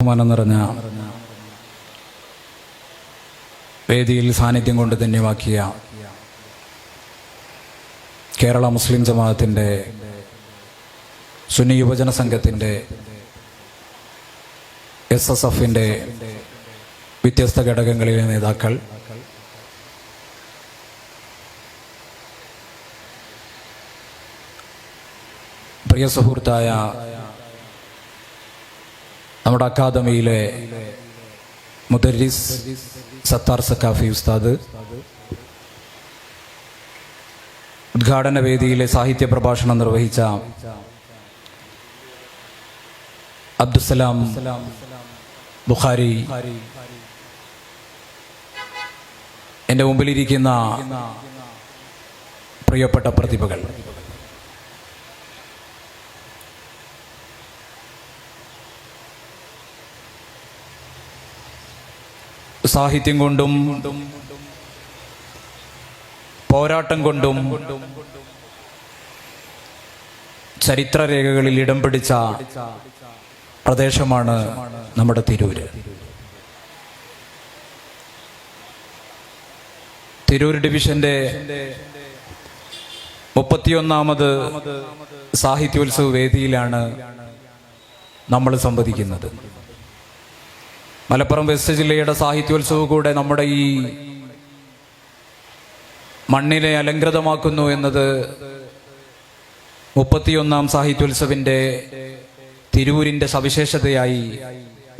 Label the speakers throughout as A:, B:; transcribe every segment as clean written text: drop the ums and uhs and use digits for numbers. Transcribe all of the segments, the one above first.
A: ബഹുമാനം നിറഞ്ഞ വേദിയിൽ സാന്നിധ്യം കൊണ്ട് ധന്യമാക്കിയ കേരള മുസ്ലിം ജമാഅത്തിൻ്റെ സുന്നി യുവജന സംഘത്തിൻ്റെ SSFൻ്റെ വ്യത്യസ്ത ഘടകങ്ങളിലെ നേതാക്കൾ, പ്രിയ സുഹൃത്തായ നമ്മുടെ അക്കാദമിയിലെ മുദരിസ് സത്താർ സക്കാഫി ഉസ്താദ്, ഉദ്ഘാടന വേദിയിലെ സാഹിത്യ പ്രഭാഷണം നിർവഹിച്ച അബ്ദുസലാം ബുഖാരി, എൻ്റെ മുമ്പിലിരിക്കുന്ന പ്രിയപ്പെട്ട പ്രതിഭകൾ, സാഹിത്യം കൊണ്ടും പോരാട്ടം കൊണ്ടും ചരിത്രരേഖകളിൽ ഇടം പിടിച്ച പ്രദേശമാണ് നമ്മുടെ തിരൂര്. തിരൂർ ഡിവിഷന്റെ 31ാമത് സാഹിത്യോത്സവ വേദിയിലാണ് നമ്മൾ സംവദിക്കുന്നത്. മലപ്പുറം വെസ്റ്റ് ജില്ലയുടെ സാഹിത്യോത്സവം കൂടെ നമ്മുടെ ഈ മണ്ണിനെ അലങ്കൃതമാക്കുന്നു എന്നത് 31ാം സാഹിത്യോത്സവിന്റെ തിരൂരിന്റെ സവിശേഷതയായി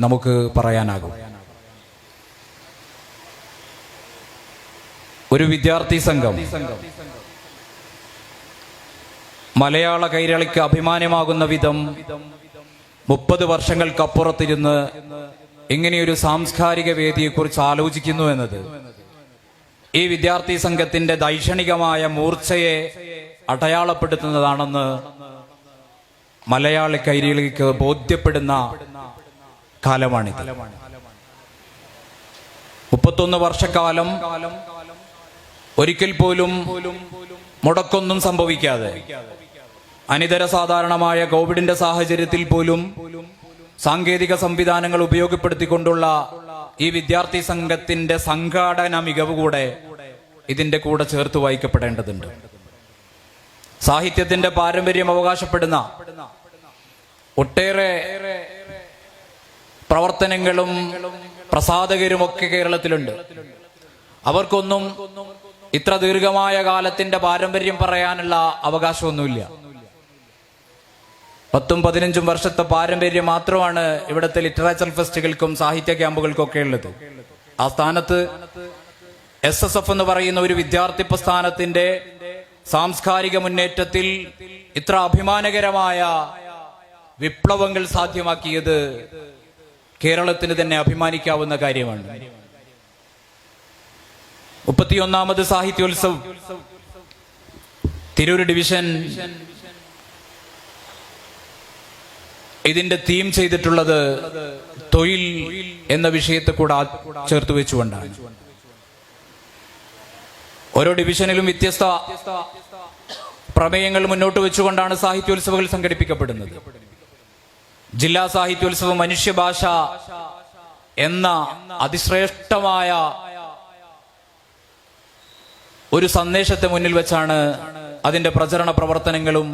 A: നമുക്ക് പറയാനാകും. ഒരു വിദ്യാർത്ഥി സംഘം മലയാള കൈരളിക്ക് അഭിമാനമാകുന്ന വിധം 30 വർഷങ്ങൾക്കപ്പുറത്തിരുന്ന് ഇങ്ങനെയൊരു സാംസ്കാരിക വേദിയെക്കുറിച്ച് ആലോചിക്കുന്നു എന്നത് ഈ വിദ്യാർത്ഥി സംഘത്തിന്റെ ദൈക്ഷണികമായ മൂർച്ചയെ അടയാളപ്പെടുത്തുന്നതാണെന്ന് മലയാള കൈരളിക്ക് ബോധ്യപ്പെടുന്ന കാലമാണിത്. 31 വർഷക്കാലം ഒരിക്കൽ പോലും മുടക്കൊന്നും സംഭവിക്കാതെ, അനിതര സാധാരണമായ കോവിഡിന്റെ സാഹചര്യത്തിൽ പോലും സാങ്കേതിക സംവിധാനങ്ങൾ ഉപയോഗപ്പെടുത്തിക്കൊണ്ടുള്ള ഈ വിദ്യാർത്ഥി സംഘത്തിന്റെ സംഘാടന മികവ് കൂടെ ഇതിന്റെ കൂടെ ചേർത്ത് വായിക്കപ്പെടേണ്ടതുണ്ട്. സാഹിത്യത്തിന്റെ പാരമ്പര്യം അവകാശപ്പെടുന്ന ഒട്ടേറെ പ്രവർത്തനങ്ങളും പ്രസാധകരുമൊക്കെ കേരളത്തിലുണ്ട്. അവർക്കൊന്നും ഇത്ര ദീർഘമായ കാലത്തിന്റെ പാരമ്പര്യം പറയാനുള്ള അവകാശമൊന്നുമില്ല. 10-15 വർഷത്തെ പാരമ്പര്യം മാത്രമാണ് ഇവിടുത്തെ ലിറ്ററേച്ചർ ഫെസ്റ്റുകൾക്കും സാഹിത്യ ക്യാമ്പുകൾക്കും ഒക്കെ ഉള്ളത്. ആ സ്ഥാനത്ത് SSF എന്ന് പറയുന്ന ഒരു വിദ്യാർത്ഥി പ്രസ്ഥാനത്തിന്റെ സാംസ്കാരിക മുന്നേറ്റത്തിൽ ഇത്ര അഭിമാനകരമായ വിപ്ലവങ്ങൾ സാധ്യമാക്കിയത് കേരളത്തിന് തന്നെ അഭിമാനിക്കാവുന്ന കാര്യമാണ്. 31ാമത് സാഹിത്യോത്സവം തിരൂർ ഡിവിഷൻ ഇതിന്റെ തീം ചെയ്തിട്ടുള്ളത് തൊഴിൽ എന്ന വിഷയത്തെ കൂടെ ചേർത്ത് വെച്ചുകൊണ്ടാണ്. ഓരോ ഡിവിഷനിലും വ്യത്യസ്ത പ്രമേയങ്ങൾ മുന്നോട്ട് വെച്ചുകൊണ്ടാണ് സാഹിത്യോത്സവങ്ങൾ സംഘടിപ്പിക്കപ്പെടുന്നത്. ജില്ലാ സാഹിത്യോത്സവം മനുഷ്യഭാഷ എന്ന അതിശ്രേഷ്ഠമായ ഒരു സന്ദേശത്തെ മുന്നിൽ വെച്ചാണ് അതിന്റെ പ്രചരണ പ്രവർത്തനങ്ങളും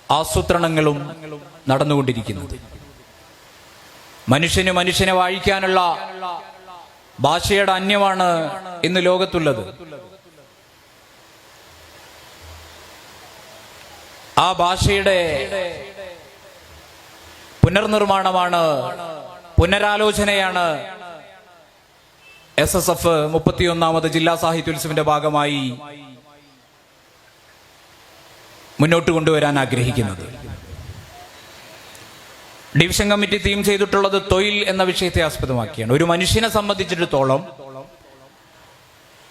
A: ആസൂത്രണങ്ങളും നടന്നുകൊണ്ടിരിക്കുന്നത്. മനുഷ്യനെ വാഴിക്കാനുള്ള ഭാഷയുടെ അന്യമാണ് ഇന്ന് ലോകത്തുള്ളത്. ആ ഭാഷയുടെ പുനർനിർമ്മാണമാണ്, പുനരാലോചനയാണ് SSF 31ാമത് ജില്ലാ സാഹിത്യോത്സവിന്റെ ഭാഗമായി മുന്നോട്ട് കൊണ്ടുവരാൻ ആഗ്രഹിക്കുന്നത്. ഡിവിഷൻ കമ്മിറ്റി തീം ചെയ്തിട്ടുള്ളത് തൊഴിൽ എന്ന വിഷയത്തെ ആസ്പദമാക്കിയാണ്. ഒരു മനുഷ്യനെ സംബന്ധിച്ചിടത്തോളം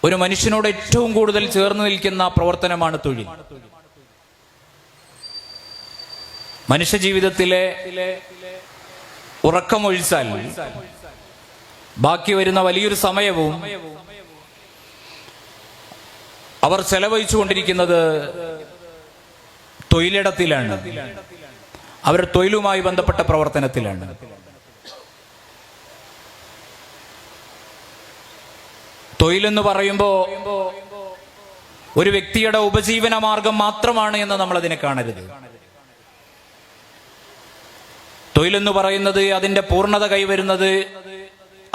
A: ഒരു മനുഷ്യനോട് ഏറ്റവും കൂടുതൽ ചേർന്ന് നിൽക്കുന്ന പ്രവർത്തനമാണ് തൊഴിൽ. മനുഷ്യ ജീവിതത്തിലെ ഉറക്കമൊഴിച്ചാൽ ബാക്കി വരുന്ന വലിയൊരു സമയവും അവർ ചെലവഴിച്ചു കൊണ്ടിരിക്കുന്നത് തൊഴിലിടത്തിലാണ്. അവർ തൊഴിലുമായി ബന്ധപ്പെട്ട പ്രവർത്തനത്തിലാണ്. തൊഴിലെന്ന് പറയുമ്പോൾ ഒരു വ്യക്തിയുടെ ഉപജീവന മാർഗം മാത്രമാണ് എന്ന് നമ്മൾ അതിനെ കാണരുത്. തൊഴിലെന്ന് പറയുന്നത് അതിന്റെ പൂർണ്ണത കൈവരുന്നത്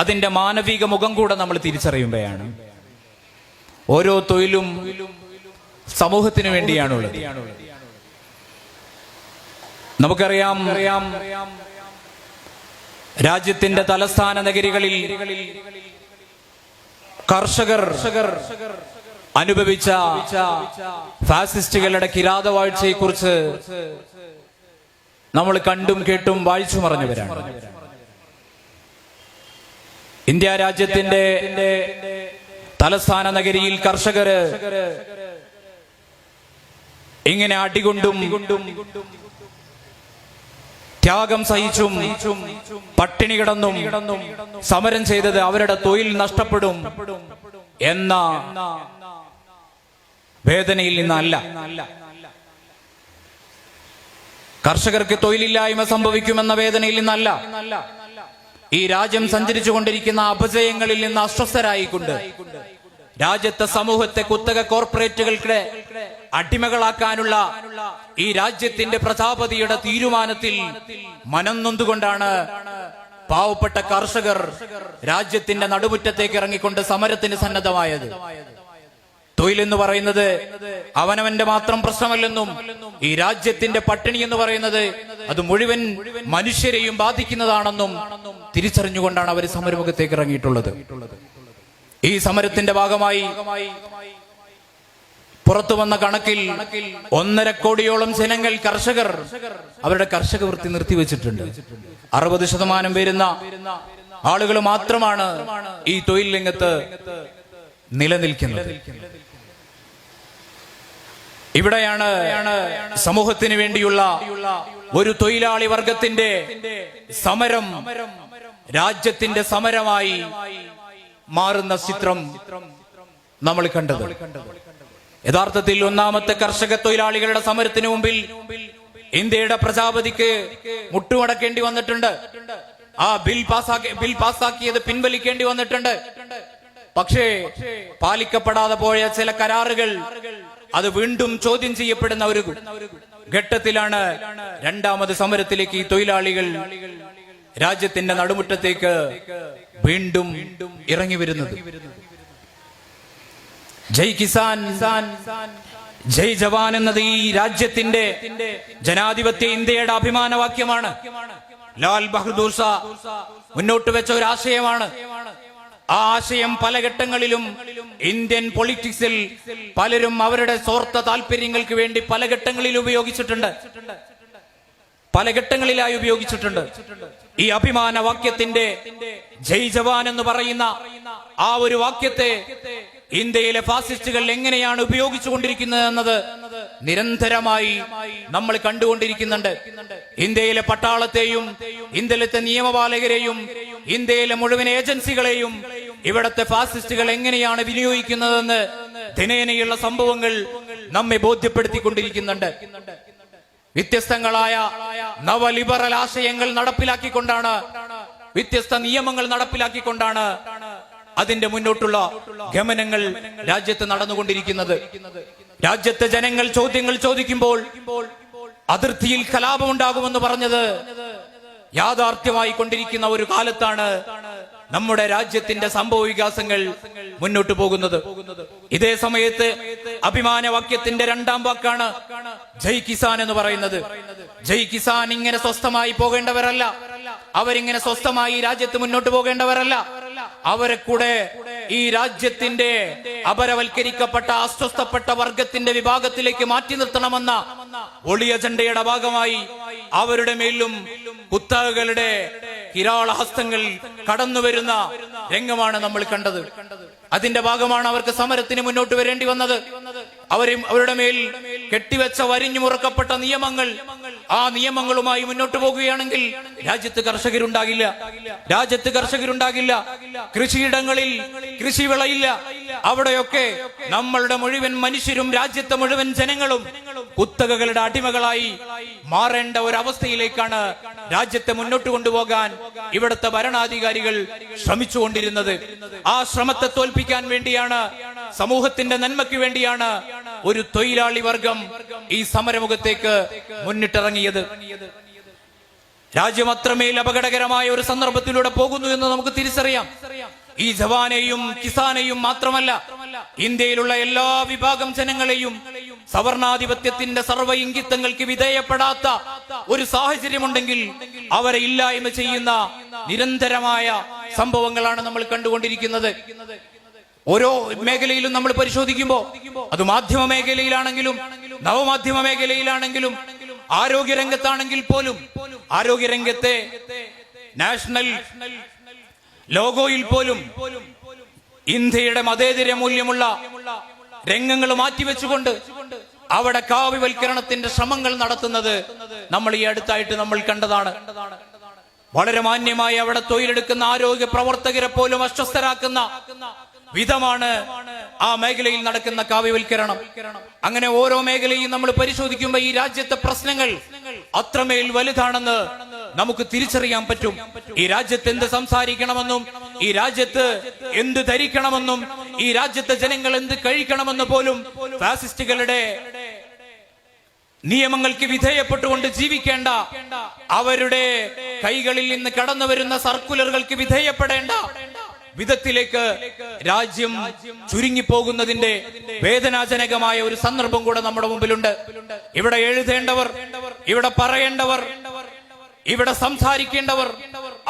A: അതിന്റെ മാനവിക മുഖം കൂടെ നമ്മൾ തിരിച്ചറിയുമ്പോഴാണ്. ഓരോ തൊഴിലും സമൂഹത്തിന് വേണ്ടിയാണുള്ളത്. നമുക്കറിയാം, രാജ്യത്തിന്റെ തലസ്ഥാന നഗരികളിൽ കർഷകർ അനുഭവിച്ച ഫാസിസ്റ്റുകളുടെ കിരാതവാഴ്ചയെ കുറിച്ച് നമ്മൾ കണ്ടും കേട്ടും വായിച്ചു മറിഞ്ഞവരാണ്. ഇന്ത്യ രാജ്യത്തിന്റെ തലസ്ഥാന നഗരിയിൽ കർഷകര് ഇങ്ങനെ അടികൊണ്ടും ത്യാഗം സഹിച്ചും പട്ടിണി കിടന്നും സമരം ചെയ്തത് അവരുടെ തൊഴിൽ നഷ്ടപ്പെടും എന്ന വേദനയിൽ നിന്നല്ല. കർഷകർക്ക് തൊഴിലില്ലായ്മ സംഭവിക്കുമെന്ന വേദനയിൽ നിന്നല്ല. ഈ രാജ്യം സഞ്ചരിച്ചു കൊണ്ടിരിക്കുന്ന അപജയങ്ങളിൽ നിന്ന് അസ്വസ്ഥരായിക്കൊണ്ട് രാജ്യത്തെ സമൂഹത്തെ കുത്തക കോർപ്പറേറ്റുകൾക്ക് അടിമകളാക്കാനുള്ള ഈ രാജ്യത്തിന്റെ പ്രജാപതിയുടെ തീരുമാനത്തിൽ മനം നൊന്തുകൊണ്ടാണ് പാവപ്പെട്ട കർഷകർ രാജ്യത്തിന്റെ നടുമുറ്റത്തേക്ക് ഇറങ്ങിക്കൊണ്ട് സമരത്തിന് സന്നദ്ധമായത്. തൊഴിലെന്ന് പറയുന്നത് അവനവന്റെ മാത്രം പ്രശ്നമല്ലെന്നും ഈ രാജ്യത്തിന്റെ പട്ടിണി എന്ന് പറയുന്നത് അത് മുഴുവൻ മനുഷ്യരെയും ബാധിക്കുന്നതാണെന്നും തിരിച്ചറിഞ്ഞുകൊണ്ടാണ് അവർ സമരമുഖത്തേക്ക് ഇറങ്ങിയിട്ടുള്ളത്. ഈ സമരത്തിന്റെ ഭാഗമായി പുറത്തു വന്ന കണക്കിൽ 1.5 കോടിയോളം ജനങ്ങൾ കർഷകർ അവരുടെ കർഷക വൃത്തി നിർത്തിവെച്ചിട്ടുണ്ട്. 60% വരുന്ന ആളുകൾ മാത്രമാണ് ഈ തൊഴിൽ രംഗത്ത് നിലനിൽക്കുന്നത്. ഇവിടെയാണ് സമൂഹത്തിന് വേണ്ടിയുള്ള ഒരു തൊഴിലാളി വർഗത്തിന്റെ സമരം രാജ്യത്തിന്റെ സമരമായി മാറുന്ന ചിത്രം നമ്മൾ കണ്ടത്. യഥാർത്ഥത്തിൽ ഒന്നാമത്തെ കർഷക തൊഴിലാളികളുടെ സമരത്തിന് മുമ്പിൽ ഇന്ത്യയുടെ പ്രജാപതിക്ക് മുട്ടുമടക്കേണ്ടി വന്നിട്ടുണ്ട്. ആ ബിൽ പാസാക്കിയത് പിൻവലിക്കേണ്ടി വന്നിട്ടുണ്ട്. പക്ഷേ പാലിക്കപ്പെടാതെ പോയ ചില കരാറുകൾ അത് വീണ്ടും ചോദ്യം ചെയ്യപ്പെടുന്ന ഒരു ഘട്ടത്തിലാണ് രണ്ടാമത് സമരത്തിലേക്ക് ഈ തൊഴിലാളികൾ രാജ്യത്തിന്റെ നടുമുറ്റത്തേക്ക് വീണ്ടും ഇറങ്ങി വരുന്നത്. ജയ് കിസാൻ, ജയ് ജവാൻ എന്നത് ഈ രാജ്യത്തിന്റെ ജനാധിപത്യ ഇന്ത്യയുടെ അഭിമാനവാക്യമാണ്. ലാൽ ബഹദൂർ ഷാ മുന്നോട്ട് വെച്ച ഒരു ആശയമാണ്. ആ ആശയം പല ഘട്ടങ്ങളിലും ഇന്ത്യൻ പൊളിറ്റിക്സിൽ പലരും അവരുടെ സ്വാർത്ഥ താല്പര്യങ്ങൾക്ക് വേണ്ടി പല ഘട്ടങ്ങളിൽ ഉപയോഗിച്ചിട്ടുണ്ട്, പല ഘട്ടങ്ങളിലായി ഉപയോഗിച്ചിട്ടുണ്ട്. ഈ അഭിമാന വാക്യത്തിന്റെ ജയ് ജവാൻ എന്ന് പറയുന്ന ആ ഒരു വാക്യത്തെ ഇന്ത്യയിലെ ഫാസിസ്റ്റുകൾ എങ്ങനെയാണ് ഉപയോഗിച്ചുകൊണ്ടിരിക്കുന്നത് എന്നത് നിരന്തരമായി നമ്മൾ കണ്ടുകൊണ്ടിരിക്കുന്നുണ്ട്. ഇന്ത്യയിലെ പട്ടാളത്തെയും ഇന്ത്യയിലത്തെ നിയമപാലകരെയും ഇന്ത്യയിലെ മുഴുവൻ ഏജൻസികളെയും ഇവിടത്തെ ഫാസിസ്റ്റുകൾ എങ്ങനെയാണ് വിനിയോഗിക്കുന്നതെന്ന് ദിനേനയുള്ള സംഭവങ്ങൾ നമ്മെ ബോധ്യപ്പെടുത്തിക്കൊണ്ടിരിക്കുന്നുണ്ട്. വ്യത്യസ്തങ്ങളായ നവലിബറൽ ആശയങ്ങൾ നടപ്പിലാക്കിക്കൊണ്ടാണ്, വ്യത്യസ്ത നിയമങ്ങൾ നടപ്പിലാക്കിക്കൊണ്ടാണ് അതിന്റെ മുന്നോട്ടുള്ള ഗമനങ്ങൾ രാജ്യത്ത് നടന്നുകൊണ്ടിരിക്കുന്നത്. രാജ്യത്തെ ജനങ്ങൾ ചോദ്യങ്ങൾ ചോദിക്കുമ്പോൾ അതിർത്തിയിൽ കലാപമുണ്ടാകുമെന്ന് പറഞ്ഞത് യാഥാർത്ഥ്യമായി കൊണ്ടിരിക്കുന്ന ഒരു കാലത്താണ് നമ്മുടെ രാജ്യത്തിന്റെ സംഭവ വികാസങ്ങൾ മുന്നോട്ട് പോകുന്നത്. ഇതേ സമയത്ത് അഭിമാനവാക്യത്തിന്റെ രണ്ടാം വാക്കാണ് ജയ് കിസാൻ എന്ന് പറയുന്നത്. ജയ് കിസാൻ ഇങ്ങനെ സ്വസ്ഥമായി പോകേണ്ടവരല്ല, അവരിങ്ങനെ സ്വസ്ഥമായി രാജ്യത്ത് മുന്നോട്ട് പോകേണ്ടവരല്ല. അവരെ കൂടെ ഈ രാജ്യത്തിന്റെ അപരവൽക്കരിക്കപ്പെട്ട അസ്വസ്ഥപ്പെട്ട വർഗത്തിന്റെ വിഭാഗത്തിലേക്ക് മാറ്റി നിർത്തണമെന്ന ഒളിയ അജണ്ടയുടെ ഭാഗമായി അവരുടെ മേലും കുത്തകകളുടെ കിരാളഹസ്തങ്ങൾ കടന്നുവരുന്ന രംഗമാണ് നമ്മൾ കണ്ടത്. അതിന്റെ ഭാഗമാണ് അവർക്ക് സമരത്തിന് മുന്നോട്ട് വരേണ്ടി വന്നത്. അവരുടെ മേൽ കെട്ടിവെച്ച വരിഞ്ഞു മുറുക്കപ്പെട്ട നിയമങ്ങൾ, ആ നിയമങ്ങളുമായി മുന്നോട്ട് പോകുകയാണെങ്കിൽ രാജ്യത്ത് കർഷകരുണ്ടാകില്ല, രാജ്യത്ത് കർഷകരുണ്ടാകില്ല. കൃഷിയിടങ്ങളിൽ കൃഷി വിളയില്ല. അവിടെയൊക്കെ നമ്മളുടെ മുഴുവൻ മനുഷ്യരും രാജ്യത്തെ മുഴുവൻ ജനങ്ങളും കുത്തകകളുടെ അടിമകളായി മാറേണ്ട ഒരവസ്ഥയിലേക്കാണ് രാജ്യത്തെ മുന്നോട്ട് കൊണ്ടുപോകാൻ ഇവിടുത്തെ ഭരണാധികാരികൾ ശ്രമിച്ചുകൊണ്ടിരുന്നത്. ആ ശ്രമത്തെ തോൽപ്പിക്കാൻ വേണ്ടിയാണ്, സമൂഹത്തിന്റെ നന്മയ്ക്ക് വേണ്ടിയാണ് ഒരു തൊഴിലാളി വർഗം ഈ സമരമുഖത്തേക്ക് മുന്നിട്ടിറങ്ങിയത്. രാജ്യം അത്രമേൽ അപകടകരമായ ഒരു സന്ദർഭത്തിലൂടെ പോകുന്നു എന്ന് നമുക്ക് തിരിച്ചറിയാം. ഈ ജവാനെയും കിസാനെയും മാത്രമല്ല, ഇന്ത്യയിലുള്ള എല്ലാ വിഭാഗം ജനങ്ങളെയും സവർണാധിപത്യത്തിന്റെ സർവ്വ ഇംഗിതങ്ങൾക്ക് വിധേയപ്പെടാത്ത ഒരു സാഹചര്യമുണ്ടെങ്കിൽ അവരെ ഇല്ലായ്മ ചെയ്യുന്ന നിരന്തരമായ സംഭവങ്ങളാണ് നമ്മൾ കണ്ടുകൊണ്ടിരിക്കുന്നത്. ഓരോ മേഖലയിലും നമ്മൾ പരിശോധിക്കുമ്പോൾ, അത് മാധ്യമ മേഖലയിലാണെങ്കിലും നവമാധ്യമ മേഖലയിലാണെങ്കിലും ആരോഗ്യരംഗത്താണെങ്കിൽ പോലും, ആരോഗ്യരംഗത്തെ നാഷണൽ ലോഗോയിൽ പോലും ഇന്ത്യയുടെ മതേതര മൂല്യമുള്ള രംഗങ്ങൾ മാറ്റിവെച്ചുകൊണ്ട് അവിടെ കാവ്യവൽക്കരണത്തിന്റെ ശ്രമങ്ങൾ നടത്തുന്നത് നമ്മൾ ഈ അടുത്തായിട്ട് നമ്മൾ കണ്ടതാണ്. വളരെ മാന്യമായി അവിടെ തൊഴിലെടുക്കുന്ന ആരോഗ്യ പ്രവർത്തകരെ പോലും അസ്വസ്ഥരാക്കുന്ന വിധമാണ് ആ മേഖലയിൽ നടക്കുന്ന കാവ്യവൽക്കരണം. അങ്ങനെ ഓരോ മേഖലയും നമ്മൾ പരിശോധിക്കുമ്പോൾ ഈ രാജ്യത്തെ പ്രശ്നങ്ങൾ അത്രമേൽ വലുതാണെന്ന് നമുക്ക് തിരിച്ചറിയാൻ പറ്റും. ഈ രാജ്യത്ത് എന്ത് സംസാരിക്കണമെന്നും, ഈ രാജ്യത്ത് എന്ത് ധരിക്കണമെന്നും, ഈ രാജ്യത്തെ ജനങ്ങൾ എന്ത് കഴിക്കണമെന്ന് പോലും ഫാസിസ്റ്റുകളുടെ നിയമങ്ങൾക്ക് വിധേയപ്പെട്ടുകൊണ്ട് ജീവിക്കേണ്ട, അവരുടെ കൈകളിൽ നിന്ന് കടന്നു വരുന്ന സർക്കുലറുകൾക്ക് വിധേയപ്പെടേണ്ട വിധത്തിലേക്ക് രാജ്യം ചുരുങ്ങിപ്പോകുന്നതിന്റെ വേദനാജനകമായ ഒരു സന്ദർഭം കൂടെ നമ്മുടെ മുമ്പിലുണ്ട്. ഇവിടെ എഴുതേണ്ടവർ, ഇവിടെ പറയേണ്ടവർ, ഇവിടെ സംസാരിക്കേണ്ടവർ,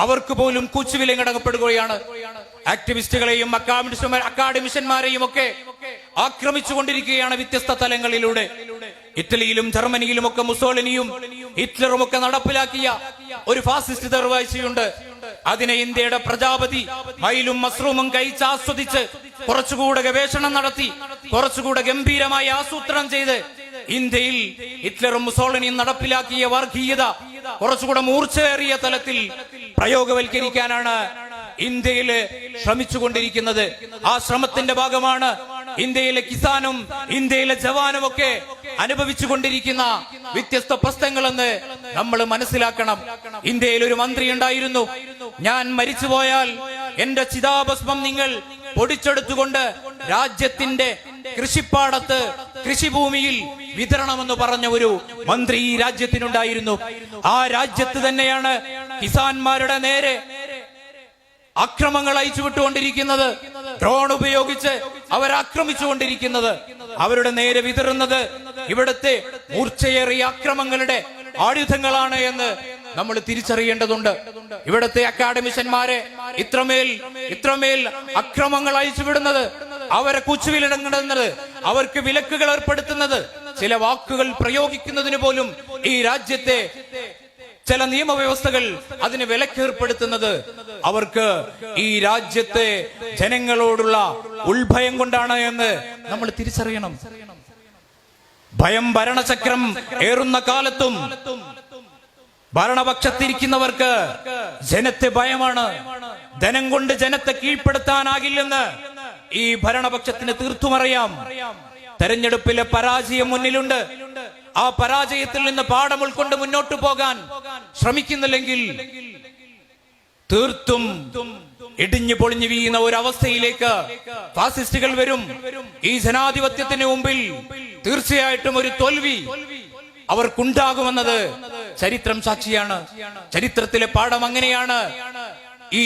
A: അവർക്ക് പോലും കൂച്ചുവിലങ്ങടക്കപ്പെടുകയാണ്. ആക്ടിവിസ്റ്റുകളെയും അക്കാഡമിഷ്യന്മാരെയും ഒക്കെ ആക്രമിച്ചുകൊണ്ടിരിക്കുകയാണ് വ്യത്യസ്ത തലങ്ങളിലൂടെ. ഇറ്റലിയിലും ജർമ്മനിയിലും ഒക്കെ മുസോളിനിയും ഹിറ്റ്ലറും ഒക്കെ നടപ്പിലാക്കിയ ഒരു ഫാസിസ്റ്റ് ദർവാഴ്ചയുണ്ട്. അതിനെ ഇന്ത്യയുടെ പ്രജാപതി മയിലും മസ്റൂമും കഴിച്ചാസ്വദിച്ച് കുറച്ചുകൂടെ ഗവേഷണം നടത്തി കുറച്ചുകൂടെ ഗംഭീരമായി ആസൂത്രണം ചെയ്ത് ഇന്ത്യയിൽ ഹിറ്റ്ലറും മുസോളിനിയും നടപ്പിലാക്കിയ വർഗീയത കുറച്ചുകൂടെ മൂർച്ചയേറിയ തലത്തിൽ പ്രയോഗവൽക്കരിക്കാനാണ് ഇന്ത്യയില് ശ്രമിച്ചുകൊണ്ടിരിക്കുന്നത്. ആ ശ്രമത്തിന്റെ ഭാഗമാണ് ഇന്ത്യയിലെ കിസാനും ഇന്ത്യയിലെ ജവാനും ഒക്കെ അനുഭവിച്ചുകൊണ്ടിരിക്കുന്ന വ്യത്യസ്ത പ്രശ്നങ്ങളെന്ന് നമ്മൾ മനസ്സിലാക്കണം. ഇന്ത്യയിൽ ഒരു മന്ത്രി ഉണ്ടായിരുന്നു, ഞാൻ മരിച്ചുപോയാൽ എന്റെ ചിതാഭസ്മം നിങ്ങൾ പൊടിച്ചെടുത്തുകൊണ്ട് രാജ്യത്തിന്റെ കൃഷിപ്പാടത്ത് കൃഷിഭൂമിയിൽ വിതരണമെന്ന് പറഞ്ഞ ഒരു മന്ത്രി ഈ രാജ്യത്തിനുണ്ടായിരുന്നു. ആ രാജ്യത്ത് തന്നെയാണ് കിസാന്മാരുടെ നേരെ അക്രമങ്ങൾ അയച്ചുവിട്ടുകൊണ്ടിരിക്കുന്നത്. ഡ്രോൺ ഉപയോഗിച്ച് അവരാക്രമിച്ചുകൊണ്ടിരിക്കുന്നത്, അവരുടെ നേരെ വിതറുന്നത് ഇവിടുത്തെ മൂർച്ചയേറിയ അക്രമങ്ങളുടെ ആയുധങ്ങളാണ് എന്ന് നമ്മൾ തിരിച്ചറിയേണ്ടതുണ്ട്. ഇവിടുത്തെ അക്കാഡമിഷ്യന്മാരെ ഇത്രമേൽ അക്രമങ്ങൾ അയച്ചുവിടുന്നത്, അവരെ കൂച്ചുവിലടങ്ങുന്നത്, അവർക്ക് വിലക്കുകൾ ഏർപ്പെടുത്തുന്നത്, ചില വാക്കുകൾ പ്രയോഗിക്കുന്നതിന് പോലും ഈ രാജ്യത്തെ ചില നിയമവ്യവസ്ഥകൾ അതിന് വിലക്കേർപ്പെടുത്തുന്നത് അവർക്ക് ഈ രാജ്യത്തെ ജനങ്ങളോടുള്ള ഉൾഭയം കൊണ്ടാണ് എന്ന് നമ്മൾ തിരിച്ചറിയണം. ഭയം ഭരണചക്രം ഏറുന്ന കാലത്തും ഭരണപക്ഷത്തിരിക്കുന്നവർക്ക് ജനത്തെ ഭയമാണ്. ധനം കൊണ്ട് ജനത്തെ കീഴ്പ്പെടുത്താനാകില്ലെന്ന് ഈ ഭരണപക്ഷത്തിന് തീർത്തും അറിയാം. തെരഞ്ഞെടുപ്പിലെ പരാജയം മുന്നിലുണ്ട്. ആ പരാജയത്തിൽ നിന്ന് പാഠം ഉൾക്കൊണ്ട് മുന്നോട്ട് പോകാൻ ശ്രമിക്കുന്നില്ലെങ്കിൽ തീർത്തും ഇടിഞ്ഞു പൊളിഞ്ഞു വീഴുന്ന ഒരു അവസ്ഥയിലേക്ക് ഫാസിസ്റ്റുകൾ വരും. ഈ ജനാധിപത്യത്തിന് മുമ്പിൽ തീർച്ചയായിട്ടും ഒരു തോൽവി അവർക്കുണ്ടാകുമെന്നത് ചരിത്രം സാക്ഷിയാണ്. ചരിത്രത്തിലെ പാഠം അങ്ങനെയാണ് ഈ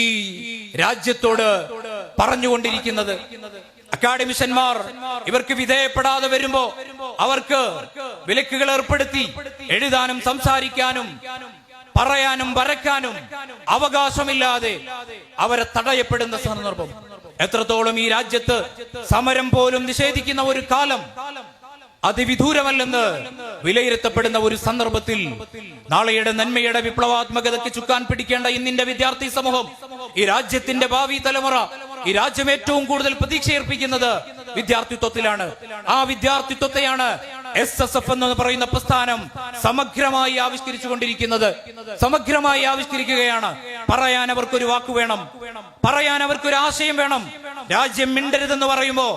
A: രാജ്യത്തോട് പറഞ്ഞുകൊണ്ടിരിക്കുന്നത്. അക്കാഡമിഷ്യന്മാർ ഇവർക്ക് വിധേയപ്പെടാതെ വരുമ്പോ അവർക്ക് വിലക്കുകൾ ഏർപ്പെടുത്തി എഴുതാനും സംസാരിക്കാനും പറയാനും വരയ്ക്കാനും അവകാശമില്ലാതെ അവരെ തടയപ്പെടുന്ന സന്ദർഭം എത്രത്തോളം ഈ രാജ്യത്ത് സമരം പോലും നിഷേധിക്കുന്ന ഒരു കാലം അതിവിദൂരമല്ലെന്ന് വിലയിരുത്തപ്പെടുന്ന ഒരു സന്ദർഭത്തിൽ നാളെയുടെ നന്മയുടെ വിപ്ലവാത്മകതയ്ക്ക് ചുക്കാൻ പിടിക്കേണ്ട ഇന്നിന്റെ വിദ്യാർത്ഥി സമൂഹം, ഈ രാജ്യത്തിന്റെ ഭാവി തലമുറ, ഈ രാജ്യം ഏറ്റവും കൂടുതൽ പ്രതീക്ഷയർപ്പിക്കുന്നത് വിദ്യാർത്ഥിത്വത്തിലാണ്. ആ വിദ്യാർത്ഥിത്വത്തെയാണ് SSF എന്ന് പറയുന്ന പ്രസ്ഥാനം സമഗ്രമായി ആവിഷ്കരിച്ചുകൊണ്ടിരിക്കുന്നത്. സമഗ്രമായി ആവിഷ്കരിക്കുകയാണ്. പറയാൻ അവർക്കൊരു വാക്ക് വേണം, പറയാൻ അവർക്കൊരു ആശയം വേണം. രാജ്യം മിണ്ടരുതെന്ന് പറയുമ്പോ,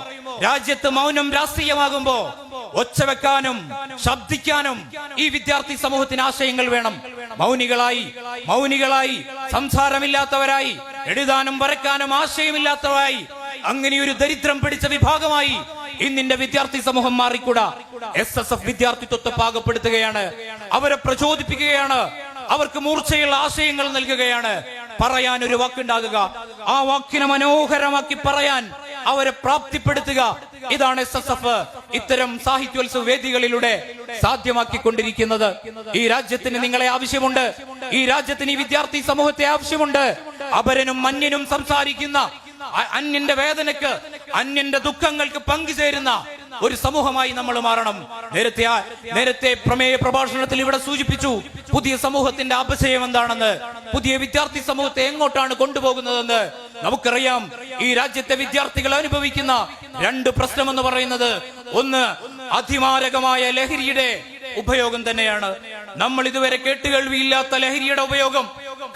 A: രാജ്യത്ത് മൗനം രാഷ്ട്രീയമാകുമ്പോ ഒച്ചവെക്കാനും ശബ്ദിക്കാനും ഈ വിദ്യാർത്ഥി സമൂഹത്തിന് ആശയങ്ങൾ വേണം. മൗനികളായി സംസാരമില്ലാത്തവരായി, എഴുതാനും വരയ്ക്കാനും ആശയമില്ലാത്തവരായി, അങ്ങനെയൊരു ദരിദ്രം പിടിച്ച വിഭാഗമായി ഇന്നിന്റെ വിദ്യാർത്ഥി സമൂഹം മാറിക്കൂടാ. SSF വിദ്യാർത്ഥിത്വത്തെ പാകപ്പെടുത്തുകയാണ്, അവരെ പ്രചോദിപ്പിക്കുകയാണ്, അവർക്ക് മൂർച്ചയുള്ള ആശയങ്ങൾ നൽകുകയാണ്. പറയാൻ ഒരു വാക്കുണ്ടാകുക, ആ വാക്കിനെ മനോഹരമാക്കി പറയാൻ അവരെ പ്രാപ്തിപ്പെടുത്തുക. ഇതാണ് SSF ഇത്തരം സാഹിത്യോത്സവ വേദികളിലൂടെ സാധ്യമാക്കിക്കൊണ്ടിരിക്കുന്നത്. ഈ രാജ്യത്തിന് നിങ്ങളെ ആവശ്യമുണ്ട്, ഈ രാജ്യത്തിന് ഈ വിദ്യാർത്ഥി സമൂഹത്തെ ആവശ്യമുണ്ട്. അപരനും അന്യനും സംസാരിക്കുന്ന, അന്യന്റെ വേദനക്ക്, അന്യന്റെ ദുഃഖങ്ങൾക്ക് പങ്കുചേരുന്ന ഒരു സമൂഹമായി നമ്മൾ മാറണം. നേരത്തെ പ്രമേയ പ്രഭാഷണത്തിൽ ഇവിടെ സൂചിപ്പിച്ചു പുതിയ സമൂഹത്തിന്റെ അപചയം എന്താണെന്ന്, പുതിയ വിദ്യാർത്ഥി സമൂഹത്തെ എങ്ങോട്ടാണ് കൊണ്ടുപോകുന്നതെന്ന്. നമുക്കറിയാം, ഈ രാജ്യത്തെ വിദ്യാർത്ഥികൾ അനുഭവിക്കുന്ന രണ്ട് പ്രശ്നം എന്ന് പറയുന്നത്, ഒന്ന് അതിമാരകമായ ലഹരിയുടെ ഉപയോഗം തന്നെയാണ്. നമ്മൾ ഇതുവരെ കേട്ടുകേൾവിയില്ലാത്ത ലഹരിയുടെ ഉപയോഗം,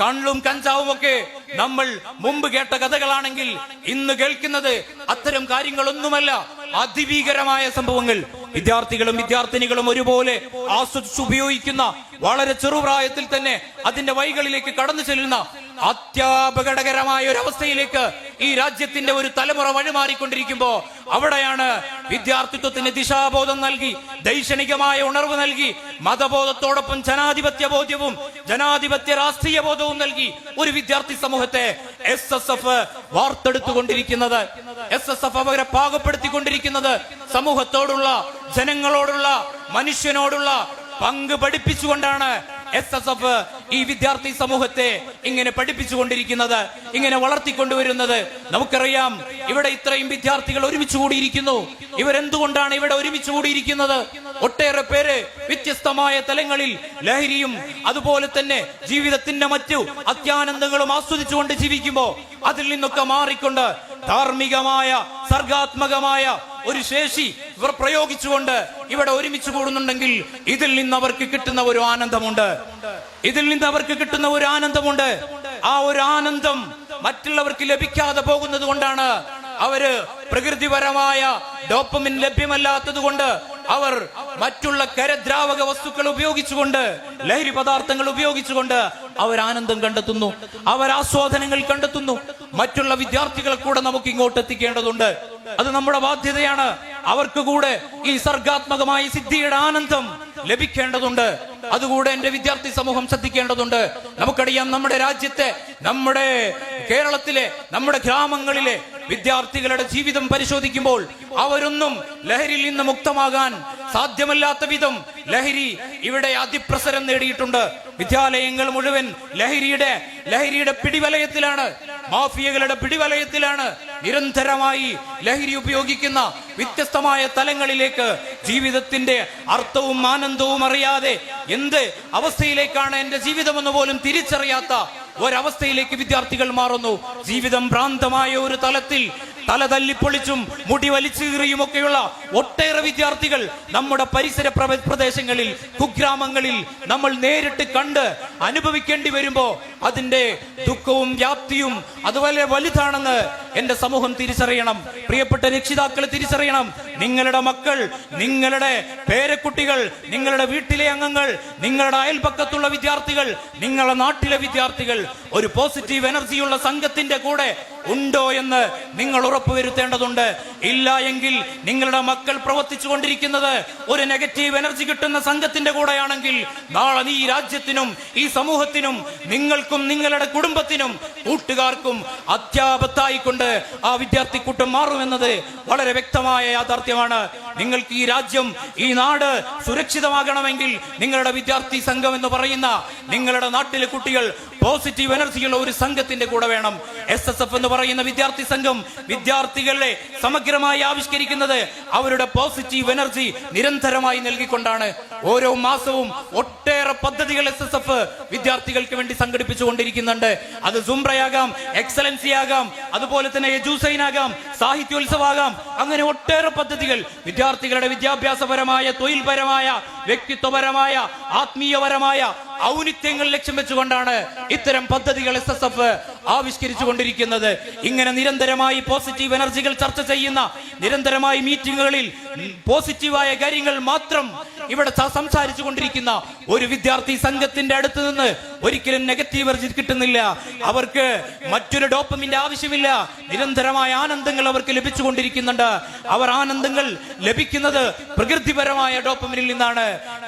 A: കള്ളും കഞ്ചാവും ഒക്കെ നമ്മൾ മുമ്പ് കേട്ട കഥകളാണെങ്കിൽ ഇന്ന് കേൾക്കുന്നത് അത്തരം കാര്യങ്ങളൊന്നുമല്ല. അതിഭീകരമായ സംഭവങ്ങൾ വിദ്യാർത്ഥികളും വിദ്യാർത്ഥിനികളും ഒരുപോലെ ആസ്വദിച്ചുപയോഗിക്കുന്ന, വളരെ ചെറുപ്രായത്തിൽ തന്നെ അതിന്റെ വഴികളിലേക്ക് കടന്നു ചെല്ലുന്ന അത്യാപകടകരമായ ഒരു അവസ്ഥയിലേക്ക് ഈ രാജ്യത്തിന്റെ ഒരു തലമുറ വഴിമാറിക്കൊണ്ടിരിക്കുമ്പോ അവിടെയാണ് വിദ്യാർത്ഥിത്വത്തിന് ദിശാബോധം നൽകി, ദൈക്ഷണികമായ ഉണർവ് നൽകി, മതബോധത്തോടൊപ്പം ജനാധിപത്യ ബോധ്യവും ജനാധിപത്യ രാഷ്ട്രീയ ബോധവും നൽകി ഒരു വിദ്യാർത്ഥി സമൂഹത്തെ SSF വാർത്തെടുത്തുകൊണ്ടിരിക്കുന്നത്. SSF അവരെ പാകപ്പെടുത്തിക്കൊണ്ടിരിക്കുന്നത് സമൂഹത്തോടുള്ള, ജനങ്ങളോടുള്ള, മനുഷ്യനോടുള്ള പങ്ക് പഠിപ്പിച്ചുകൊണ്ടാണ്. SSF ഈ വിദ്യാർത്ഥി സമൂഹത്തെ ഇങ്ങനെ പഠിപ്പിച്ചുകൊണ്ടിരിക്കുന്നത്, ഇങ്ങനെ വളർത്തിക്കൊണ്ടുവരുന്നത്. നമുക്കറിയാം, ഇവിടെ ഇത്രയും വിദ്യാർത്ഥികൾ ഒരുമിച്ച് കൂടിയിരിക്കുന്നു. ഇവരെന്തുകൊണ്ടാണ് ഇവിടെ ഒരുമിച്ച് കൂടിയിരിക്കുന്നത്? ഒട്ടേറെ പേര് വ്യത്യസ്തമായ തലങ്ങളിൽ ലഹരിയും അതുപോലെ തന്നെ ജീവിതത്തിന്റെ മറ്റു അത്യാനന്ദങ്ങളും ആസ്വദിച്ചുകൊണ്ട് ജീവിക്കുമ്പോ അതിൽ നിന്നൊക്കെ മാറിക്കൊണ്ട് ധാർമ്മികമായ, സർഗാത്മകമായ ഒരു ശേഷി ഇവർ പ്രയോഗിച്ചുകൊണ്ട് ഇവിടെ ഒരുമിച്ച് കൂടുന്നുണ്ടെങ്കിൽ ഇതിൽ നിന്ന് അവർക്ക് കിട്ടുന്ന ഒരു ആനന്ദമുണ്ട്. ആ ഒരു ആനന്ദം മറ്റുള്ളവർക്ക് ലഭിക്കാതെ പോകുന്നത് കൊണ്ടാണ് അവര് പ്രകൃതിപരമായ ഡോപ്പമിൻ ലഭ്യമല്ലാത്തത് കൊണ്ട് അവർ മറ്റുള്ള കരദ്രാവക വസ്തുക്കൾ ഉപയോഗിച്ചുകൊണ്ട്, ലഹരി പദാർത്ഥങ്ങൾ ഉപയോഗിച്ചുകൊണ്ട് അവർ ആനന്ദം കണ്ടെത്തുന്നു, അവർ ആസ്വാദനങ്ങൾ കണ്ടെത്തുന്നു. മറ്റുള്ള വിദ്യാർത്ഥികളെ കൂടെ നമുക്ക് ഇങ്ങോട്ട് എത്തിക്കേണ്ടതുണ്ട്. അത് നമ്മുടെ ബാധ്യതയാണ്. അവർക്ക് കൂടെ ഈ സർഗാത്മകമായ സിദ്ധിയുടെ ആനന്ദം ലഭിക്കേണ്ടതുണ്ട്. അതുകൂടെ എന്റെ വിദ്യാർത്ഥി സമൂഹം ശ്രദ്ധിക്കേണ്ടതുണ്ട്. നമുക്കറിയാം, നമ്മുടെ രാജ്യത്തെ, നമ്മുടെ കേരളത്തിലെ, നമ്മുടെ ഗ്രാമങ്ങളിലെ വിദ്യാർത്ഥികളുടെ ജീവിതം പരിശോധിക്കുമ്പോൾ അവരൊന്നും ലഹരിയിൽ നിന്ന് മുക്തമാകാൻ സാധ്യമല്ലാത്ത വിധം ലഹരി ഇവിടെ അതിപ്രസരം നേടിയിട്ടുണ്ട്. വിദ്യാലയങ്ങൾ മുഴുവൻ ലഹരിയുടെ പിടിവലയത്തിലാണ്, മാഫിയകളുടെ പിടിവലയത്തിലാണ്. നിരന്തരമായി ലഹരി ഉപയോഗിക്കുന്ന വ്യത്യസ്തമായ തലങ്ങളിലേക്ക് ജീവിതത്തിന്റെ അർത്ഥവും ആനന്ദവും അറിയാതെ എന്ത് അവസ്ഥയിലേക്കാണ് എന്റെ ജീവിതമെന്ന് പോലും തിരിച്ചറിയാത്ത ഒരവസ്ഥയിലേക്ക് വിദ്യാർത്ഥികൾ മാറുന്നു. ജീവിതം ഭ്രാന്തമായ ഒരു തലത്തിൽ തല തല്ലിപ്പൊളിച്ചും മുടി വലിച്ചീറിയും ഒക്കെയുള്ള ഒട്ടേറെ വിദ്യാർത്ഥികൾ നമ്മുടെ പരിസര പ്രദേശങ്ങളിൽ, കുഗ്രാമങ്ങളിൽ നമ്മൾ നേരിട്ട് കണ്ട് അനുഭവിക്കേണ്ടി വരുമ്പോ അതിന്റെ ദുഃഖവും വ്യാപ്തിയും അതുപോലെ വലുതാണെന്ന് എന്റെ സമൂഹം തിരിച്ചറിയണം. പ്രിയപ്പെട്ട രക്ഷിതാക്കൾ തിരിച്ചറിയണം. നിങ്ങളുടെ മക്കൾ, നിങ്ങളുടെ പേരക്കുട്ടികൾ, നിങ്ങളുടെ വീട്ടിലെ അംഗങ്ങൾ, നിങ്ങളുടെ അയൽപക്കത്തുള്ള വിദ്യാർത്ഥികൾ, നിങ്ങളുടെ നാട്ടിലെ വിദ്യാർത്ഥികൾ ഒരു പോസിറ്റീവ് എനർജിയുള്ള സംഘത്തിന്റെ കൂടെ ഉണ്ടോ എന്ന് നിങ്ങൾ ഉറപ്പുവരുത്തേണ്ടതുണ്ട്. ഇല്ല എങ്കിൽ നിങ്ങളുടെ മക്കൾ പ്രവർത്തിച്ചു കൊണ്ടിരിക്കുന്നത് ഒരു നെഗറ്റീവ് എനർജി കിട്ടുന്ന സംഘത്തിന്റെ കൂടെയാണെങ്കിൽ നാളെ ഈ രാജ്യത്തിനും ഈ സമൂഹത്തിനും നിങ്ങൾക്കും നിങ്ങളുടെ കുടുംബത്തിനും കൂട്ടുകാർക്കും അത്യാപത്തായിക്കൊണ്ട് ആ വിദ്യാർത്ഥി കൂട്ടം മാറുമെന്നത് വളരെ വ്യക്തമായ യാഥാർത്ഥ്യമാണ്. നിങ്ങൾക്ക് ഈ രാജ്യം, ഈ നാട് സുരക്ഷിതമാകണമെങ്കിൽ നിങ്ങളുടെ വിദ്യാർത്ഥി സംഘം എന്ന് പറയുന്ന നിങ്ങളുടെ നാട്ടിലെ കുട്ടികൾ പോസിറ്റീവ് എനർജിയുള്ള ഒരു സംഘത്തിന്റെ കൂടെ വേണം. SSF എന്ന് പറയുന്ന വിദ്യാർത്ഥി സംഘം വിദ്യാർത്ഥികളെ സമഗ്രമായി ആവിഷ്കരിക്കുന്നത് അവരുടെ പോസിറ്റീവ് എനർജി നിരന്തരമായി നൽകിക്കൊണ്ടാണ്. ഓരോ മാസവും ഒട്ടേറെ പദ്ധതികൾ SSF വിദ്യാർത്ഥികൾക്ക് വേണ്ടി സംഘടിപ്പിച്ചുകൊണ്ടിരിക്കുന്നുണ്ട്. അത് സുംബ്രയാകാം, എക്സലൻസി ആകാം, അതുപോലെ തന്നെ എജുസൈൻ ആകാം, സാഹിത്യോത്സവമാകാം. അങ്ങനെ ഒട്ടേറെ പദ്ധതികൾ വിദ്യാർത്ഥികളുടെ വിദ്യാഭ്യാസപരമായ, തൊഴിൽപരമായ, വ്യക്തിത്വപരമായ, ആത്മീയപരമായ ഔന്നിത്യങ്ങൾ ലക്ഷ്യം വെച്ചുകൊണ്ടാണ് ഇത്തരം പദ്ധതികൾ SSF ആവിഷ്കരിച്ചു കൊണ്ടിരിക്കുന്നത്. ഇങ്ങനെ നിരന്തരമായി പോസിറ്റീവ് എനർജികൾ ചർച്ച ചെയ്യുന്ന, നിരന്തരമായി മീറ്റിങ്ങുകളിൽ പോസിറ്റീവായ കാര്യങ്ങൾ മാത്രം ഇവിടെ സംസാരിച്ചു കൊണ്ടിരിക്കുന്ന ഒരു വിദ്യാർത്ഥി സംഘത്തിന്റെ അടുത്ത് നിന്ന് ഒരിക്കലും നെഗറ്റീവ് എനർജി കിട്ടുന്നില്ല. അവർക്ക് മറ്റൊരു ഡോപ്പമിന്റെ ആവശ്യമില്ല. നിരന്തരമായ ആനന്ദങ്ങൾ അവർക്ക് ലഭിച്ചുകൊണ്ടിരിക്കുന്നുണ്ട്. അവർ ആനന്ദങ്ങൾ ലഭിക്കുന്നത് പ്രകൃതിപരമായ ഡോപ്പമിനിൽ നിന്നാണ്.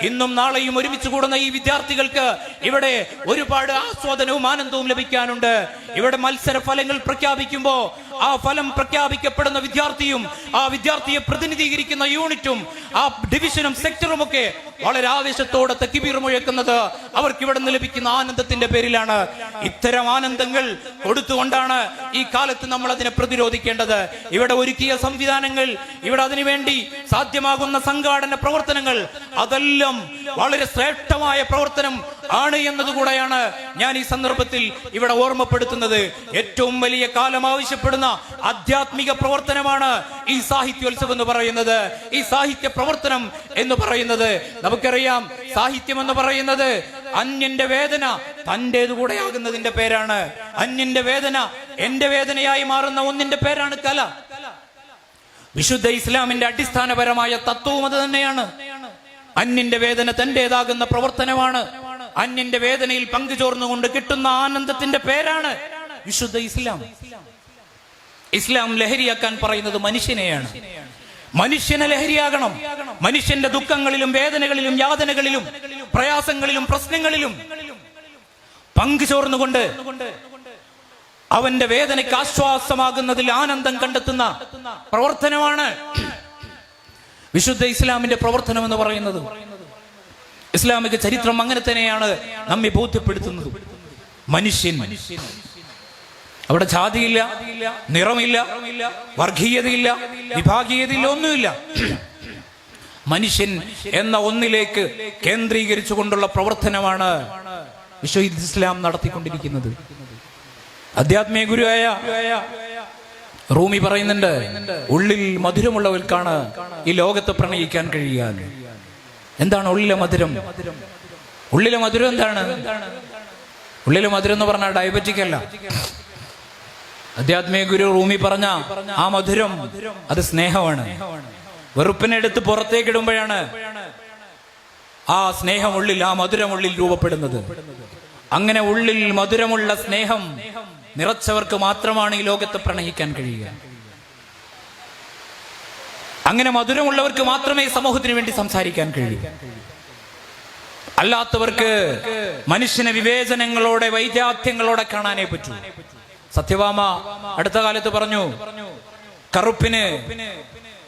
A: ഇന്നും നാളെയും ഒരുമിച്ച് കൂടുന്ന ഈ വിദ്യാർത്ഥികൾക്ക് ഇവിടെ ഒരുപാട് ആസ്വാദനവും ആനന്ദവും ലഭിക്കാനുണ്ട്. ഇവിടെ മത്സര ഫലങ്ങൾ പ്രഖ്യാപിക്കുമ്പോൾ ആ ഫലം പ്രഖ്യാപിക്കപ്പെടുന്ന വിദ്യാർത്ഥിയും ആ വിദ്യാർത്ഥിയെ പ്രതിനിധീകരിക്കുന്ന യൂണിറ്റും ആ ഡിവിഷനും സെക്ടറും ഒക്കെ വളരെ ആവേശത്തോടെ തക്ബീർ മുഴക്കുന്നത് അവർക്ക് ഇവിടെ നിന്ന് ലഭിക്കുന്ന ആനന്ദത്തിന്റെ പേരിലാണ്. ഇത്തരം ആനന്ദങ്ങൾ കൊടുത്തുകൊണ്ടാണ് ഈ കാലത്ത് നമ്മൾ അതിനെ പ്രതിരോധിക്കേണ്ടത്. ഇവിടെ ഒരുക്കിയ സംവിധാനങ്ങൾ, ഇവിടെ അതിനുവേണ്ടി സാധ്യമാകുന്ന സംഘാടന പ്രവർത്തനങ്ങൾ, അതെല്ലാം വളരെ ശ്രേഷ്ഠമായ പ്രവർത്തനം ആണ് എന്നതുകൂടെയാണ് ഞാൻ ഈ സന്ദർഭത്തിൽ ഇവിടെ ഓർമ്മപ്പെടുത്തുന്നത്. ഏറ്റവും വലിയ കാലം ആവശ്യപ്പെടുന്ന ആധ്യാത്മിക പ്രവർത്തനമാണ് ഈ സാഹിത്യോത്സവം എന്ന് പറയുന്നത്. ഈ സാഹിത്യ പ്രവർത്തനം എന്ന് പറയുന്നത് നമുക്കറിയാം, സാഹിത്യം എന്ന് പറയുന്നത് അന്യന്റെ വേദന തന്റേത് കൂടെയാകുന്നതിന്റെ പേരാണ്. അന്യന്റെ വേദന എന്റെ വേദനയായി മാറുന്ന ഒന്നിന്റെ പേരാണ് കല. വിശുദ്ധ ഇസ്ലാമിന്റെ അടിസ്ഥാനപരമായ തത്വവും അത് തന്നെയാണ്. അന്യന്റെ വേദന തന്റേതാകുന്ന പ്രവർത്തനമാണ്. അന്യന്റെ വേദനയിൽ പങ്കുചേർന്നുകൊണ്ട് കിട്ടുന്ന ആനന്ദത്തിന്റെ പേരാണ് വിശുദ്ധ ഇസ്ലാം. ഇസ്ലാം ലഹരിയാക്കാൻ പറയുന്നത് മനുഷ്യനെയാണ്. മനുഷ്യനെ ലഹരിയാകണം. മനുഷ്യന്റെ ദുഃഖങ്ങളിലും വേദനകളിലും യാതനകളിലും പ്രയാസങ്ങളിലും പ്രശ്നങ്ങളിലും പങ്കുചേർന്നുകൊണ്ട് അവന്റെ വേദനയ്ക്ക് ആശ്വാസമാകുന്നതിൽ ആനന്ദം കണ്ടെത്തുന്ന പ്രവർത്തനമാണ് വിശുദ്ധ ഇസ്ലാമിന്റെ പ്രവർത്തനം എന്ന് പറയുന്നത്. ഇസ്ലാമിക ചരിത്രം അങ്ങനെ തന്നെയാണ് നമ്മെ ബോധ്യപ്പെടുത്തുന്നത്. മനുഷ്യൻ, അവിടെ ജാതിയില്ല, നിറമില്ല, വർഗീയതയില്ല, വിഭാഗീയതയില്ല, ഒന്നുമില്ല. മനുഷ്യൻ എന്ന ഒന്നിലേക്ക് കേന്ദ്രീകരിച്ചുകൊണ്ടുള്ള പ്രവർത്തനമാണ് വിശുദ്ധ ഇസ്ലാം നടത്തിക്കൊണ്ടിരിക്കുന്നത്. ആധ്യാത്മിക ഗുരുവായ റൂമി പറയുന്നുണ്ട്, ഉള്ളിൽ മധുരമുള്ളവർക്കാണ് ഈ ലോകത്തെ പ്രണയിക്കാൻ കഴിയുക. എന്താണ് ഉള്ളിലെ മധുരം? ഉള്ളിലെ മധുരം എന്താണ്? ഉള്ളിലെ മധുരം എന്ന് പറഞ്ഞാൽ ഡയബറ്റിക് അല്ല. ആധ്യാത്മിക ഗുരു റൂമി പറഞ്ഞ ആ മധുരം അത് സ്നേഹമാണ്. വെറുപ്പിനെ എടുത്ത് പുറത്തേക്ക് ഇടുമ്പോഴാണ് ആ സ്നേഹം ഉള്ളിൽ, ആ മധുരം ഉള്ളിൽ രൂപപ്പെടുന്നത്. അങ്ങനെ ഉള്ളിൽ മധുരമുള്ള സ്നേഹം നിറച്ചവർക്ക് മാത്രമാണ് ഈ ലോകത്തെ പ്രണയിക്കാൻ കഴിയുക. അങ്ങനെ മധുരമുള്ളവർക്ക് മാത്രമേ സമൂഹത്തിന് വേണ്ടി സംസാരിക്കാൻ കഴിയൂ. അല്ലാത്തവർക്ക് മനുഷ്യനെ വിവേചനങ്ങളോടെ, വൈജാത്യങ്ങളോടെ കാണാനേ പറ്റൂ. സത്യഭാമ അടുത്ത കാലത്ത് പറഞ്ഞു, കറുപ്പിന്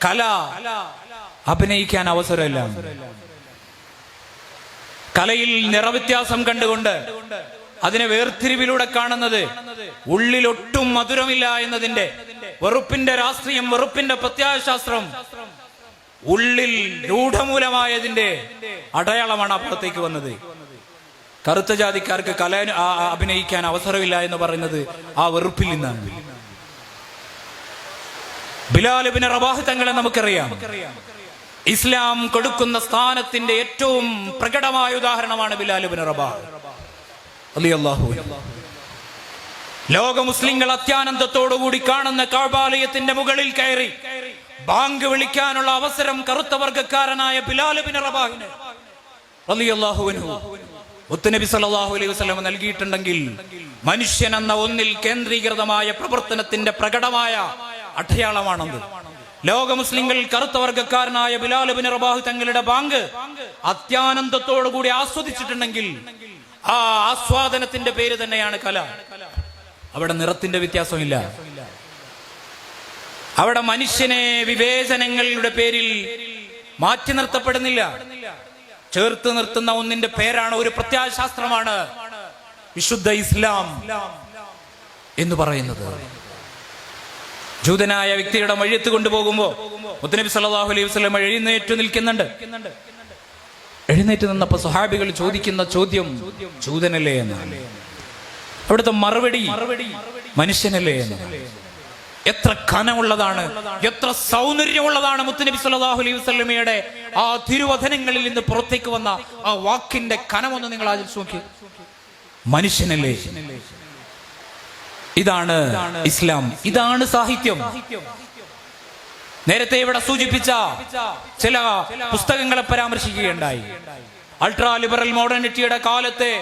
A: കല അഭിനയിക്കാൻ അവസരമില്ല. കലയിൽ നിറവ്യത്യാസം കണ്ടുകൊണ്ട് അതിനെ വേർതിരിവിലൂടെ കാണുന്നത് ഉള്ളിലൊട്ടും മധുരമില്ല എന്നതിന്റെ, വെറുപ്പിന്റെ രാഷ്ട്രീയം, വെറുപ്പിന്റെ പ്രത്യയശാസ്ത്രം ഉള്ളിൽ രൂഢമൂലമായതിന്റെ അടയാളമാണ് അപ്പുറത്തേക്ക് വന്നത്. കറുത്ത ജാതിക്കാർക്ക് കല അഭിനയിക്കാൻ അവസരമില്ല എന്ന് പറയുന്നത് ആ വെറുപ്പിൽ നിന്നാണ്. ബിലാൽ ഇബ്നു റബാഹ് തങ്ങളെ നമുക്കറിയാം. ഇസ്ലാം കൊടുക്കുന്ന സ്ഥാനത്തിന്റെ ഏറ്റവും പ്രകടമായ ഉദാഹരണമാണ് ബിലാൽ ഇബ്നു റബാഹ് റളിയല്ലാഹു അൻഹു. ലോക മുസ്ലിങ്ങൾ അത്യാനന്ദത്തോടുകൂടി കാണുന്ന കഅബാലയത്തിന്റെ മുകളിൽ കയറി ബാങ്ക് വിളിക്കാനുള്ള അവസരം കറുത്ത വർഗ്ഗക്കാരനായ ബിലാൽ ഇബ്നു റബാഹിന് റളിയല്ലാഹു അൻഹു മുത്തുനബി സല്ലല്ലാഹു അലൈഹി വസല്ലം നൽകിയിട്ടുണ്ടെങ്കിൽ, മനുഷ്യൻ എന്ന ഒന്നിൽ കേന്ദ്രീകൃതമായ പ്രവർത്തനത്തിന്റെ പ്രകടമായ അടയാളമാണത്. ലോക മുസ്ലിങ്ങൾ കറുത്ത വർഗ്ഗക്കാരനായ ബിലാൽ ഇബ്നു റബാഹ് തങ്ങളുടെ ബാങ്ക് അത്യാനന്ദത്തോടുകൂടി ആസ്വദിച്ചിട്ടുണ്ടെങ്കിൽ ആ ആസ്വാദനത്തിന്റെ പേര് തന്നെയാണ് കല. അവിടെ നിറത്തിന്റെ വ്യത്യാസമില്ല. അവിടെ മനുഷ്യനെ വിവേചനങ്ങളുടെ പേരിൽ മാറ്റി നിർത്തപ്പെടുന്നില്ല. ചേർത്ത് നിർത്തുന്ന ഒന്നിന്റെ പേരാണ്, ഒരു പ്രത്യയശാസ്ത്രമാണ് വിശുദ്ധ ഇസ്ലാം എന്ന് പറയുന്നത്. ജൂതനായ വ്യക്തിയുടെ മയ്യത്ത് കൊണ്ടുപോകുമ്പോ മുത്തുനബി സല്ലല്ലാഹു അലൈഹി വസല്ലം എഴുന്നേറ്റ് നിൽക്കുന്നുണ്ട്. എഴുന്നേറ്റ് നിന്നപ്പോ സ്വഹാബികൾ ചോദിക്കുന്ന ചോദ്യം ജൂതനല്ലേ എന്നാണ്. അവിടുത്തെ മറുപടി മനുഷ്യനല്ലേ എന്ന്. എത്ര കനമുള്ളതാണ്, എത്ര സൗന്ദര്യമുള്ളതാണ് മുത്തുനബി സല്ലല്ലാഹു അലൈഹി വസല്ലമയുടെ ആ തിരുവചനങ്ങളിൽ നിന്ന് പുറത്തേക്ക് വന്ന ആ വാക്കിന്റെ കനമൊന്ന് നിങ്ങൾ ആലോചിച്ച് നോക്കി. മനുഷ്യനല്ലേ. ഇതാണ് ഇസ്ലാം, ഇതാണ് സാഹിത്യം. നേരത്തെ ഇവിടെ സൂചിപ്പിച്ച ചില പുസ്തകങ്ങളെ പരാമർശിക്കുകയുണ്ടായി. അൾട്രാ ലിബറൽ മോഡേണിറ്റിയുടെ കാലത്തെ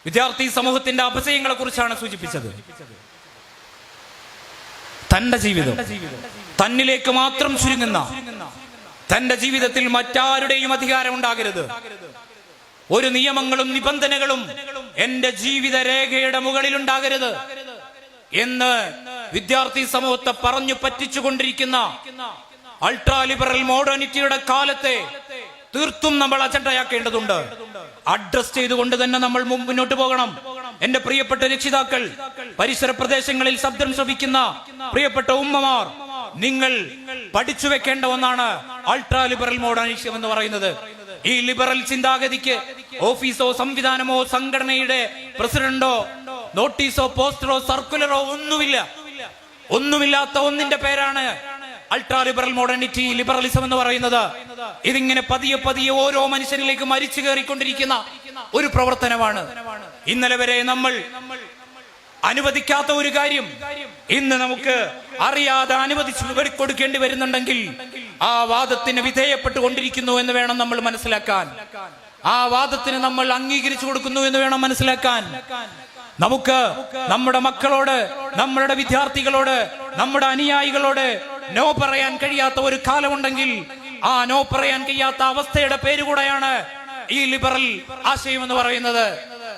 A: വിദ്യാർത്ഥി സമൂഹത്തിന്റെ അപജയങ്ങളെ കുറിച്ചാണ് സൂചിപ്പിച്ചത്. തന്റെ ജീവിതം തന്നിലേക്ക് മാത്രം ചുരുങ്ങുന്ന, തന്റെ ജീവിതത്തിൽ മറ്റാരുടെയും അധികാരം ഉണ്ടാകരുത്, ഒരു നിയമങ്ങളും നിബന്ധനകളും എന്റെ ജീവിത രേഖയുടെ മുകളിൽ ഉണ്ടാകരുത് എന്ന് വിദ്യാർത്ഥി സമൂഹത്തെ പറഞ്ഞു പറ്റിച്ചുകൊണ്ടിരിക്കുന്ന അൾട്രാ ലിബറൽ മോഡേണിറ്റിയുടെ കാലത്തെ തീർത്തും നമ്മൾ അജണ്ടയാക്കേണ്ടതുണ്ട്. അഡ്രസ് ചെയ്തുകൊണ്ട് തന്നെ നമ്മൾ മുന്നോട്ട് പോകണം. എന്റെ പ്രിയപ്പെട്ട രക്ഷിതാക്കൾ, പരിസര പ്രദേശങ്ങളിൽ ശബ്ദം ശ്രവിക്കുന്ന പ്രിയപ്പെട്ട ഉമ്മമാർ, നിങ്ങൾ പഠിച്ചു വെക്കേണ്ട ഒന്നാണ് അൾട്രാ ലിബറൽ മോഡേണിസം എന്ന് പറയുന്നത്. ഈ ലിബറൽ ചിന്താഗതിക്ക് ഓഫീസോ സംവിധാനമോ സംഘടനയുടെ പ്രസിഡന്റോ നോട്ടീസോ പോസ്റ്ററോ സർക്കുലറോ ഒന്നുമില്ലാത്ത ഒന്നിന്റെ പേരാണ് അൾട്രാ ലിബറൽ മോഡേണിറ്റി, ലിബറലിസം എന്ന് പറയുന്നത്. ഇതിങ്ങനെ പതിയെ പതിയെ ഓരോ മനുഷ്യനിലേക്ക് മരിച്ചു കയറിക്കൊണ്ടിരിക്കുന്ന ഒരു പ്രവർത്തനമാണ്. ഇന്നലെ വരെ നമ്മൾ അനുവദിക്കാത്ത ഒരു കാര്യം ഇന്ന് നമുക്ക് അറിയാതെ അനുവദിച്ചു കൊടുക്കേണ്ടി വരുന്നുണ്ടെങ്കിൽ ആ വാദത്തിന് വിധേയപ്പെട്ടുകൊണ്ടിരിക്കുന്നു എന്ന് വേണം നമ്മൾ മനസ്സിലാക്കാൻ. ആ വാദത്തിന് നമ്മൾ അംഗീകരിച്ചു കൊടുക്കുന്നു എന്ന് വേണം മനസ്സിലാക്കാൻ. നമുക്ക് നമ്മുടെ മക്കളോട്, നമ്മുടെ വിദ്യാർത്ഥികളോട്, നമ്മുടെ അനുയായികളോട് നോ പറയാൻ കഴിയാത്ത ഒരു കാലമുണ്ടെങ്കിൽ ആ നോ പറയാൻ കഴിയാത്ത അവസ്ഥയുടെ പേരുകൂടെയാണ് ഈ ലിബറൽ ആശയം എന്ന് പറയുന്നത്.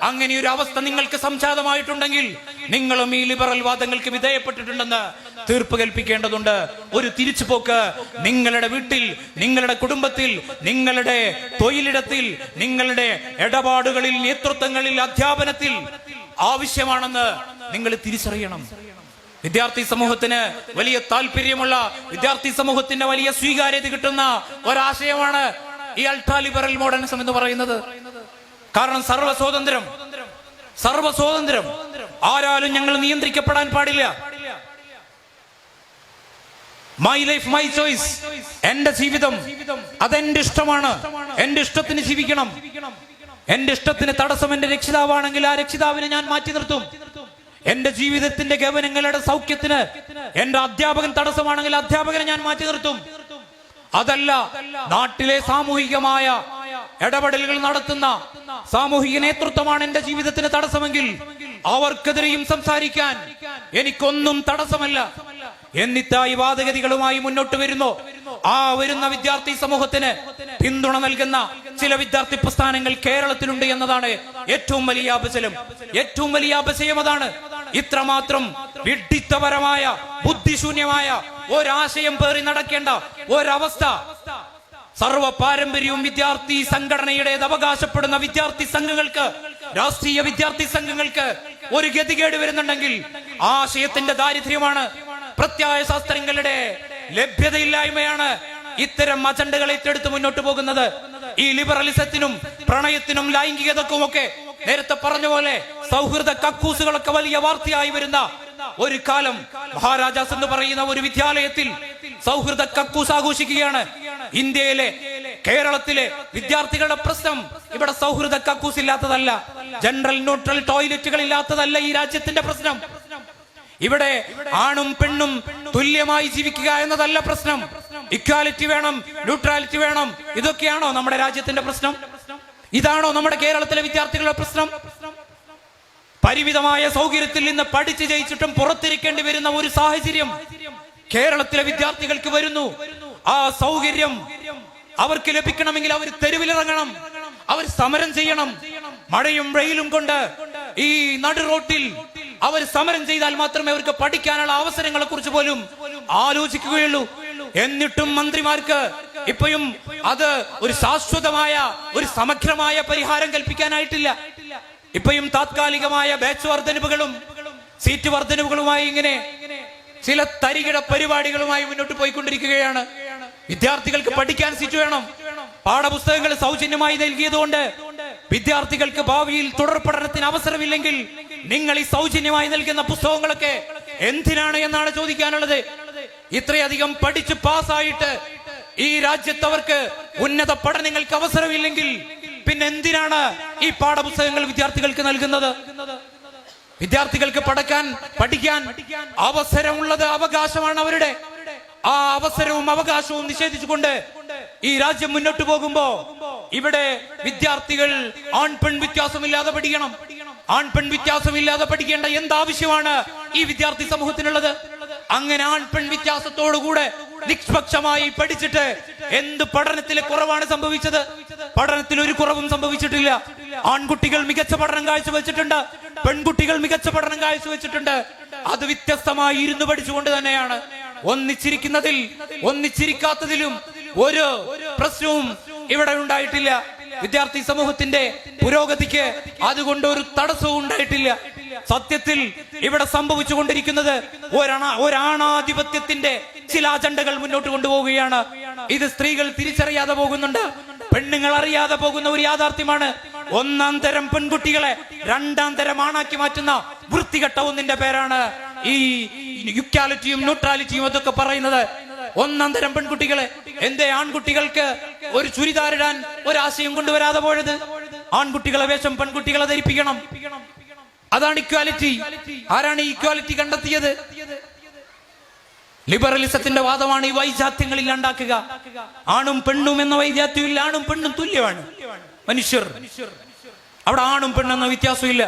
A: അങ്ങനെ ഒരു അവസ്ഥ നിങ്ങൾക്ക് സംജാതമായിട്ടുണ്ടെങ്കിൽ നിങ്ങളും ഈ ലിബറൽ വാദങ്ങൾക്ക് വിധേയപ്പെട്ടിട്ടുണ്ടെന്ന് തീർപ്പ് കൽപ്പിക്കേണ്ടതുണ്ട്. ഒരു തിരിച്ചുപോക്ക് നിങ്ങളുടെ വീട്ടിൽ, നിങ്ങളുടെ കുടുംബത്തിൽ, നിങ്ങളുടെ തൊഴിലിടത്തിൽ, നിങ്ങളുടെ ഇടപാടുകളിൽ, നേതൃത്വങ്ങളിൽ, അധ്യാപനത്തിൽ ആവശ്യമാണെന്ന് നിങ്ങൾ തിരിച്ചറിയണം. വിദ്യാർത്ഥി സമൂഹത്തിന് വലിയ താല്പര്യമുള്ള, വിദ്യാർത്ഥി സമൂഹത്തിന്റെ വലിയ സ്വീകാര്യത കിട്ടുന്ന ഒരാശയമാണ് ഈ അൾട്രാ ലിബറൽ മോഡേണിസം എന്ന് പറയുന്നത്. കാരണം സർവ്വസ്വാതന്ത്ര്യം ആരാലും ഞങ്ങൾ നിയന്ത്രിക്കപ്പെടാൻ പാടില്ല. മൈ ലൈഫ് മൈ ചോയ്സ്, എന്റെ ജീവിതം അതെന്റെ ഇഷ്ടമാണ്, എന്റെ ഇഷ്ടത്തിന് ജീവിക്കണം. എന്റെ ഇഷ്ടത്തിന് തടസ്സം എന്റെ രക്ഷിതാവാണെങ്കിൽ ആ രക്ഷിതാവിനെ ഞാൻ മാറ്റി നിർത്തും. എന്റെ ജീവിതത്തിന്റെ ഗമനങ്ങളുടെ സൗഖ്യത്തിന് എന്റെ അധ്യാപകൻ തടസ്സമാണെങ്കിൽ അധ്യാപകനെ ഞാൻ മാറ്റി നിർത്തും. അതല്ല, നാട്ടിലെ സാമൂഹികമായ ഇടപെടലുകൾ നടത്തുന്ന സാമൂഹിക നേതൃത്വമാണ് എന്റെ ജീവിതത്തിന് തടസ്സമെങ്കിൽ അവർക്കെതിരെയും സംസാരിക്കാൻ എനിക്കൊന്നും തടസ്സമല്ല. എന്നിട്ടായി വാദഗതികളുമായി മുന്നോട്ട് വരുന്നു. ആ വരുന്ന വിദ്യാർത്ഥി സമൂഹത്തിന് പിന്തുണ നൽകുന്ന ചില വിദ്യാർത്ഥി പ്രസ്ഥാനങ്ങൾ കേരളത്തിലുണ്ട് എന്നതാണ് ഏറ്റവും വലിയ അപജയം. ഏറ്റവും വലിയ അപജയം അതാണ്. ഇത്രമാത്രം വിഡ്ഢിത്തപരമായ, ബുദ്ധിശൂന്യമായ ഒരാശയം പേറി നടക്കേണ്ട ഒരവസ്ഥ സർവ പാരമ്പര്യവും വിദ്യാർത്ഥി സംഘടനയുടേത് അവകാശപ്പെടുന്ന വിദ്യാർത്ഥി സംഘങ്ങൾക്ക്, രാഷ്ട്രീയ വിദ്യാർത്ഥി സംഘങ്ങൾക്ക് ഒരു ഗതികേട് വരുന്നുണ്ടെങ്കിൽ ആശയത്തിന്റെ ദാരിദ്ര്യമാണ്, പ്രത്യായ ശാസ്ത്രങ്ങളുടെ ലഭ്യതയില്ലായ്മയാണ് ഇത്തരം അജണ്ടകൾ ഏറ്റെടുത്ത് മുന്നോട്ട് പോകുന്നത്. ഈ ലിബറലിസത്തിനും പ്രണയത്തിനും ലൈംഗികതക്കും ഒക്കെ നേരത്തെ പറഞ്ഞ പോലെ സൗഹൃദ കക്കൂസുകളൊക്കെ വലിയ വാർത്തയായി വരുന്ന ഒരു കാലം. മഹാരാജാസ് എന്ന് പറയുന്ന ഒരു വിദ്യാലയത്തിൽ സൗഹൃദ കക്കൂസ് ആഘോഷിക്കുകയാണ്. ഇന്ത്യയിലെ, കേരളത്തിലെ വിദ്യാർത്ഥികളുടെ പ്രശ്നം ഇവിടെ സൗഹൃദ കക്കൂസ് ഇല്ലാത്തതല്ല, ജനറൽ ന്യൂട്രൽ ടോയ്ലറ്റുകൾ ഇല്ലാത്തതല്ല ഈ രാജ്യത്തിന്റെ പ്രശ്നം. ഇവിടെ ആണും പെണ്ണും തുല്യമായി ജീവിക്കുക എന്നതല്ല പ്രശ്നം. ഇക്വാലിറ്റി വേണം, ന്യൂട്രാലിറ്റി വേണം. ഇതൊക്കെയാണോ നമ്മുടെ രാജ്യത്തിന്റെ പ്രശ്നം? ഇതാണോ നമ്മുടെ കേരളത്തിലെ വിദ്യാർത്ഥികളുടെ പ്രശ്നം? പരിമിതമായ സൗകര്യത്തിൽ നിന്ന് പഠിച്ചു ജയിച്ചിട്ടും പുറത്തിരിക്കേണ്ടി വരുന്ന ഒരു സാഹചര്യം കേരളത്തിലെ വിദ്യാർത്ഥികൾക്ക് വരുന്നു. ആ സൗകര്യം അവർക്ക് ലഭിക്കണമെങ്കിൽ അവർ തെരുവിലിറങ്ങണം, അവർ സമരം ചെയ്യണം. മഴയും വെയിലും കൊണ്ട് ഈ നടു റോട്ടിൽ അവർ സമരം ചെയ്താൽ മാത്രമേ അവർക്ക് പഠിക്കാനുള്ള അവസരങ്ങളെ കുറിച്ച് പോലും ആലോചിക്കുകയുള്ളൂ. എന്നിട്ടും മന്ത്രിമാർക്ക് ഇപ്പോഴും അത് ഒരു ശാശ്വതമായ, ഒരു സമഗ്രമായ പരിഹാരം കൽപ്പിക്കാനായിട്ടില്ല. ഇപ്പോഴും താത്കാലികമായ ബാച്ച് വർധനവുകളും സീറ്റ് വർധനവുകളുമായി ഇങ്ങനെ ചില തരികിട പരിപാടികളുമായി മുന്നോട്ട് പോയിക്കൊണ്ടിരിക്കുകയാണ്. വിദ്യാർത്ഥികൾക്ക് പഠിക്കാൻ സീറ്റ് വേണം. പാഠപുസ്തകങ്ങൾ സൗജന്യമായി നൽകിയതുകൊണ്ട് വിദ്യാർത്ഥികൾക്ക് ഭാവിയിൽ തുടർ പഠനത്തിന് അവസരമില്ലെങ്കിൽ നിങ്ങൾ ഈ സൗജന്യമായി നൽകുന്ന പുസ്തകങ്ങളൊക്കെ എന്തിനാണ് എന്നാണ് ചോദിക്കാനുള്ളത്. ഇത്രയധികം പഠിച്ച് പാസ്സായിട്ട് ഈ രാജ്യത്ത് അവർക്ക് ഉന്നത പഠനങ്ങൾക്ക് അവസരമില്ലെങ്കിൽ പിന്നെ എന്തിനാണ് ഈ പാഠപുസ്തകങ്ങൾ വിദ്യാർത്ഥികൾക്ക് നൽകുന്നത്? വിദ്യാർത്ഥികൾക്ക് പഠിക്കാൻ അവസരമുള്ളത് അവകാശമാണ് അവരുടെ. ആ അവസരവും അവകാശവും നിഷേധിച്ചുകൊണ്ട് ഈ രാജ്യം മുന്നോട്ട് പോകുമ്പോ ഇവിടെ വിദ്യാർത്ഥികൾ ആൺപെൺ വ്യത്യാസമില്ലാതെ പഠിക്കണം. ആൺപെൺ വ്യത്യാസമില്ലാതെ പഠിക്കേണ്ട എന്താവശ്യമാണ് ഈ വിദ്യാർത്ഥി സമൂഹത്തിനുള്ളത്? അങ്ങനെ ആൺപെൺ വ്യത്യാസത്തോടുകൂടെ നിഷ്പക്ഷമായി പഠിച്ചിട്ട് എന്ത് പഠനത്തിലെ കുറവാണ് സംഭവിച്ചത്? പഠനത്തിൽ ഒരു കുറവും സംഭവിച്ചിട്ടില്ല. ആൺകുട്ടികൾ മികച്ച പഠനം കാഴ്ചവെച്ചിട്ടുണ്ട്, പെൺകുട്ടികൾ മികച്ച പഠനം കാഴ്ചവെച്ചിട്ടുണ്ട്. അത് വ്യത്യസ്തമായി ഇരുന്ന് പഠിച്ചുകൊണ്ട് തന്നെയാണ്. ഒന്നിച്ചിരിക്കാത്തതിലും ഒരു പ്രശ്നവും ഇവിടെ ഉണ്ടായിട്ടില്ല. വിദ്യാർത്ഥി സമൂഹത്തിന്റെ പുരോഗതിക്ക് അതുകൊണ്ട് ഒരു തടസ്സവും ഉണ്ടായിട്ടില്ല. സത്യത്തിൽ ഇവിടെ സംഭവിച്ചുകൊണ്ടിരിക്കുന്നത് ഒരാണാധിപത്യത്തിന്റെ ചില അജണ്ടകൾ മുന്നോട്ട് കൊണ്ടുപോവുകയാണ്. ഇത് സ്ത്രീകൾ തിരിച്ചറിയാതെ പോകുന്നുണ്ട്, പെണ്ണുങ്ങൾ അറിയാതെ പോകുന്ന ഒരു യാഥാർത്ഥ്യമാണ്. ഒന്നാം തരം പെൺകുട്ടികളെ രണ്ടാം തരം ആണാക്കി മാറ്റുന്ന വൃത്തികെട്ട ഒന്നിന്റെ പേരാണ് ഈ ഇക്വാലിറ്റിയും ന്യൂട്രാലിറ്റിയും അതൊക്കെ പറയുന്നത്. ഒന്നാം തരം പെൺകുട്ടികളെ എന്തേ ആൺകുട്ടികൾക്ക് ഒരു ചുരിദാറിടാൻ ഒരാശയം കൊണ്ടുവരാതെ പോയത്? ആൺകുട്ടികളെ വേഷം പെൺകുട്ടികളെ ധരിപ്പിക്കണം, അതാണ് ഇക്വാലിറ്റി. ആരാണ് ഈ ഇക്വാലിറ്റി കണ്ടെത്തിയത്? ലിബറലിസത്തിന്റെ വാദമാണ് ഈ വൈജാത്യങ്ങൾ ഇല്ലാണ്ടാക്കുക. ആണും പെണ്ണും എന്ന വൈജാത്യമില്ല, ആണും പെണ്ണും തുല്യമാണ് മനുഷ്യർ. അവിടെ ആണും പെണ്ണെന്ന വ്യത്യാസമില്ല.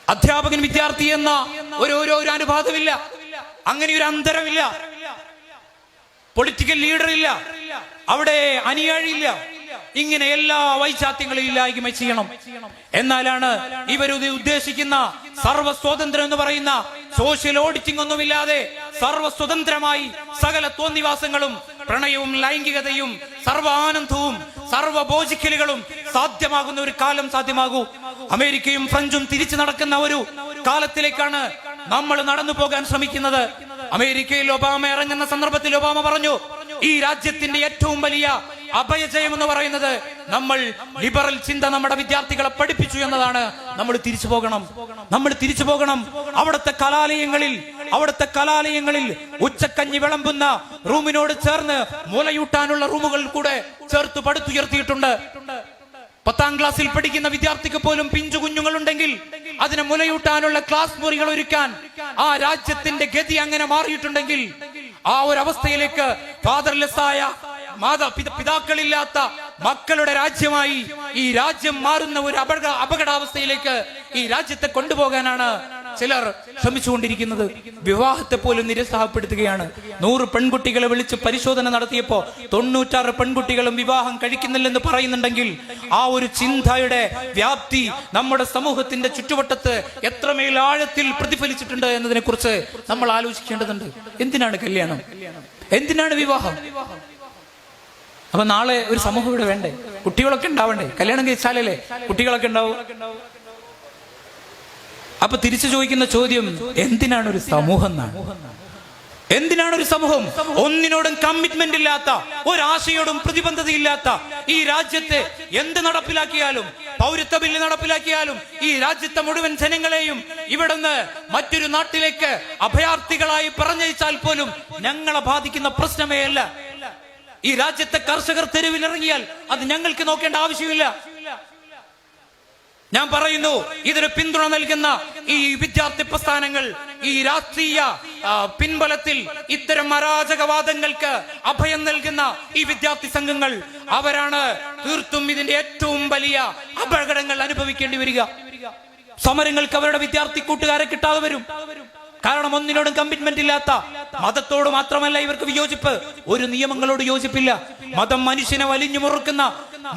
A: അധ്യാപകൻ വിദ്യാർത്ഥി എന്ന ഒരു അനുപാതമില്ല, അങ്ങനെ ഒരു അന്തരമില്ല. പൊളിറ്റിക്കൽ ലീഡർ ഇല്ല, അവിടെ അനുയായില്ല. ഇങ്ങനെ എല്ലാ വൈചാത്യങ്ങളും ഇല്ലായ്മ ചെയ്യണം. എന്നാലാണ് ഇവർ ഉദ്ദേശിക്കുന്ന സർവസ്വാതന്ത്ര്യം എന്ന് പറയുന്ന സോഷ്യൽ ഓഡിറ്റിംഗ് ഒന്നുമില്ലാതെ സർവസ്വതന്ത്രമായി സകല തോന്നിവാസങ്ങളും പ്രണയവും ലൈംഗികതയും സർവ ആനന്ദവും സർവഭോജിക്കലുകളും സാധ്യമാകുന്ന ഒരു കാലം സാധ്യമാകൂ. അമേരിക്കയും ഫ്രഞ്ചും തിരിച്ചു നടക്കുന്ന ഒരു കാലത്തിലേക്കാണ് നമ്മൾ നടന്നു പോകാൻ ശ്രമിക്കുന്നത്. അമേരിക്കയിൽ ഒബാമ ഇറങ്ങുന്ന സന്ദർഭത്തിൽ ഒബാമ പറഞ്ഞു, ഈ രാജ്യത്തിന്റെ ഏറ്റവും വലിയ അഭയജയം എന്ന് പറയുന്നത് നമ്മൾ ലിബറൽ ചിന്ത നമ്മുടെ വിദ്യാർത്ഥികളെ പഠിപ്പിച്ചു എന്നതാണ്. നമ്മൾ തിരിച്ചു പോകണം. അവിടുത്തെ കലാലയങ്ങളിൽ ഉച്ചക്കഞ്ഞി വിളമ്പുന്ന റൂമിനോട് ചേർന്ന് മുലയൂട്ടാനുള്ള റൂമുകൾ കൂടെ ചേർത്ത് പടുത്തുയർത്തിയിട്ടുണ്ട്. 10ാം ക്ലാസ്സിൽ പഠിക്കുന്ന വിദ്യാർത്ഥിക്ക് പോലും പിഞ്ചു കുഞ്ഞുങ്ങളുണ്ടെങ്കിൽ അതിനെ മുലയൂട്ടാനുള്ള ക്ലാസ് മുറികൾ ഒരുക്കാൻ ആ രാജ്യത്തിന്റെ ഗതി അങ്ങനെ മാറിയിട്ടുണ്ടെങ്കിൽ ആ ഒരു അവസ്ഥയിലേക്ക് ഫാദർലെസ് ആയ പിതാക്കളില്ലാത്ത മക്കളുടെ രാജ്യമായി ഈ രാജ്യം മാറുന്ന ഒരു അപകടാവസ്ഥയിലേക്ക് ഈ രാജ്യത്തെ കൊണ്ടുപോകാനാണ് ചിലർ ശ്രമിച്ചുകൊണ്ടിരിക്കുന്നത്. വിവാഹത്തെ പോലും നിരുത്സാഹപ്പെടുത്തുകയാണ്. 100 പെൺകുട്ടികളെ വിളിച്ച് പരിശോധന നടത്തിയപ്പോ 96 പെൺകുട്ടികളും വിവാഹം കഴിക്കുന്നില്ലെന്ന് പറയുന്നുണ്ടെങ്കിൽ ആ ഒരു ചിന്തയുടെ വ്യാപ്തി നമ്മുടെ സമൂഹത്തിന്റെ ചുറ്റുവട്ടത്ത് എത്രമേൽ ആഴത്തിൽ പ്രതിഫലിച്ചിട്ടുണ്ട് എന്നതിനെ കുറിച്ച് നമ്മൾ ആലോചിക്കേണ്ടതുണ്ട്. എന്തിനാണ് കല്യാണം? എന്തിനാണ് വിവാഹം? അപ്പൊ നാളെ ഒരു സമൂഹം ഇവിടെ വേണ്ടേ? കുട്ടികളൊക്കെ ഉണ്ടാവണ്ടേ? കല്യാണം കഴിച്ചാലല്ലേ കുട്ടികളൊക്കെ ഉണ്ടാവും. അപ്പൊ തിരിച്ചു ചോദിക്കുന്ന ചോദ്യം, എന്തിനാണ് ഒരു സമൂഹം എന്നാണ്? എന്തിനാണ് ഒരു സമൂഹം? ഒന്നിനോടും കമ്മിറ്റ്മെന്റ് ഇല്ലാത്ത, ഒരാശയോടും പ്രതിബദ്ധതയില്ലാത്ത ഈ രാജ്യത്തെ എന്ത് നടപ്പിലാക്കിയാലും, പൗരത്വ ബില്ല് നടപ്പിലാക്കിയാലും ഈ രാജ്യത്തെ മുഴുവൻ ജനങ്ങളെയും ഇവിടുന്ന് മറ്റൊരു നാട്ടിലേക്ക് അഭയാർത്ഥികളായി പറഞ്ഞയച്ചാൽ പോലും ഞങ്ങളെ ബാധിക്കുന്ന പ്രശ്നമേ അല്ല. ഈ രാജ്യത്തെ കർഷകർ തെരുവിലിറങ്ങിയാൽ അത് ഞങ്ങൾക്ക് നോക്കേണ്ട ആവശ്യമില്ല. ഞാൻ പറയുന്നു, ഇതിന് പിന്തുണ നൽകുന്ന ഈ വിദ്യാർത്ഥി പ്രസ്ഥാനങ്ങൾ, ഈ രാഷ്ട്രീയ പിൻബലത്തിൽ ഇത്തരം അരാജകവാദങ്ങൾക്ക് അഭയം നൽകുന്ന ഈ വിദ്യാർത്ഥി സംഘങ്ങൾ, അവരാണ് തീർത്തും ഇതിന്റെ ഏറ്റവും വലിയ അപകടങ്ങൾ അനുഭവിക്കേണ്ടി വരിക. സമരങ്ങൾക്ക് അവരുടെ വിദ്യാർത്ഥി കൂട്ടുകാരെ കിട്ടാതെ വരും. കാരണം ഒന്നിനോടും കമ്മിറ്റ്മെന്റ് ഇല്ലാത്ത, മതത്തോട് മാത്രമല്ല ഇവർക്ക് വിയോജിപ്പ്, ഒരു നിയമങ്ങളോട് യോജിപ്പില്ല. മതം മനുഷ്യനെ വലിഞ്ഞു മുറുക്കുന്ന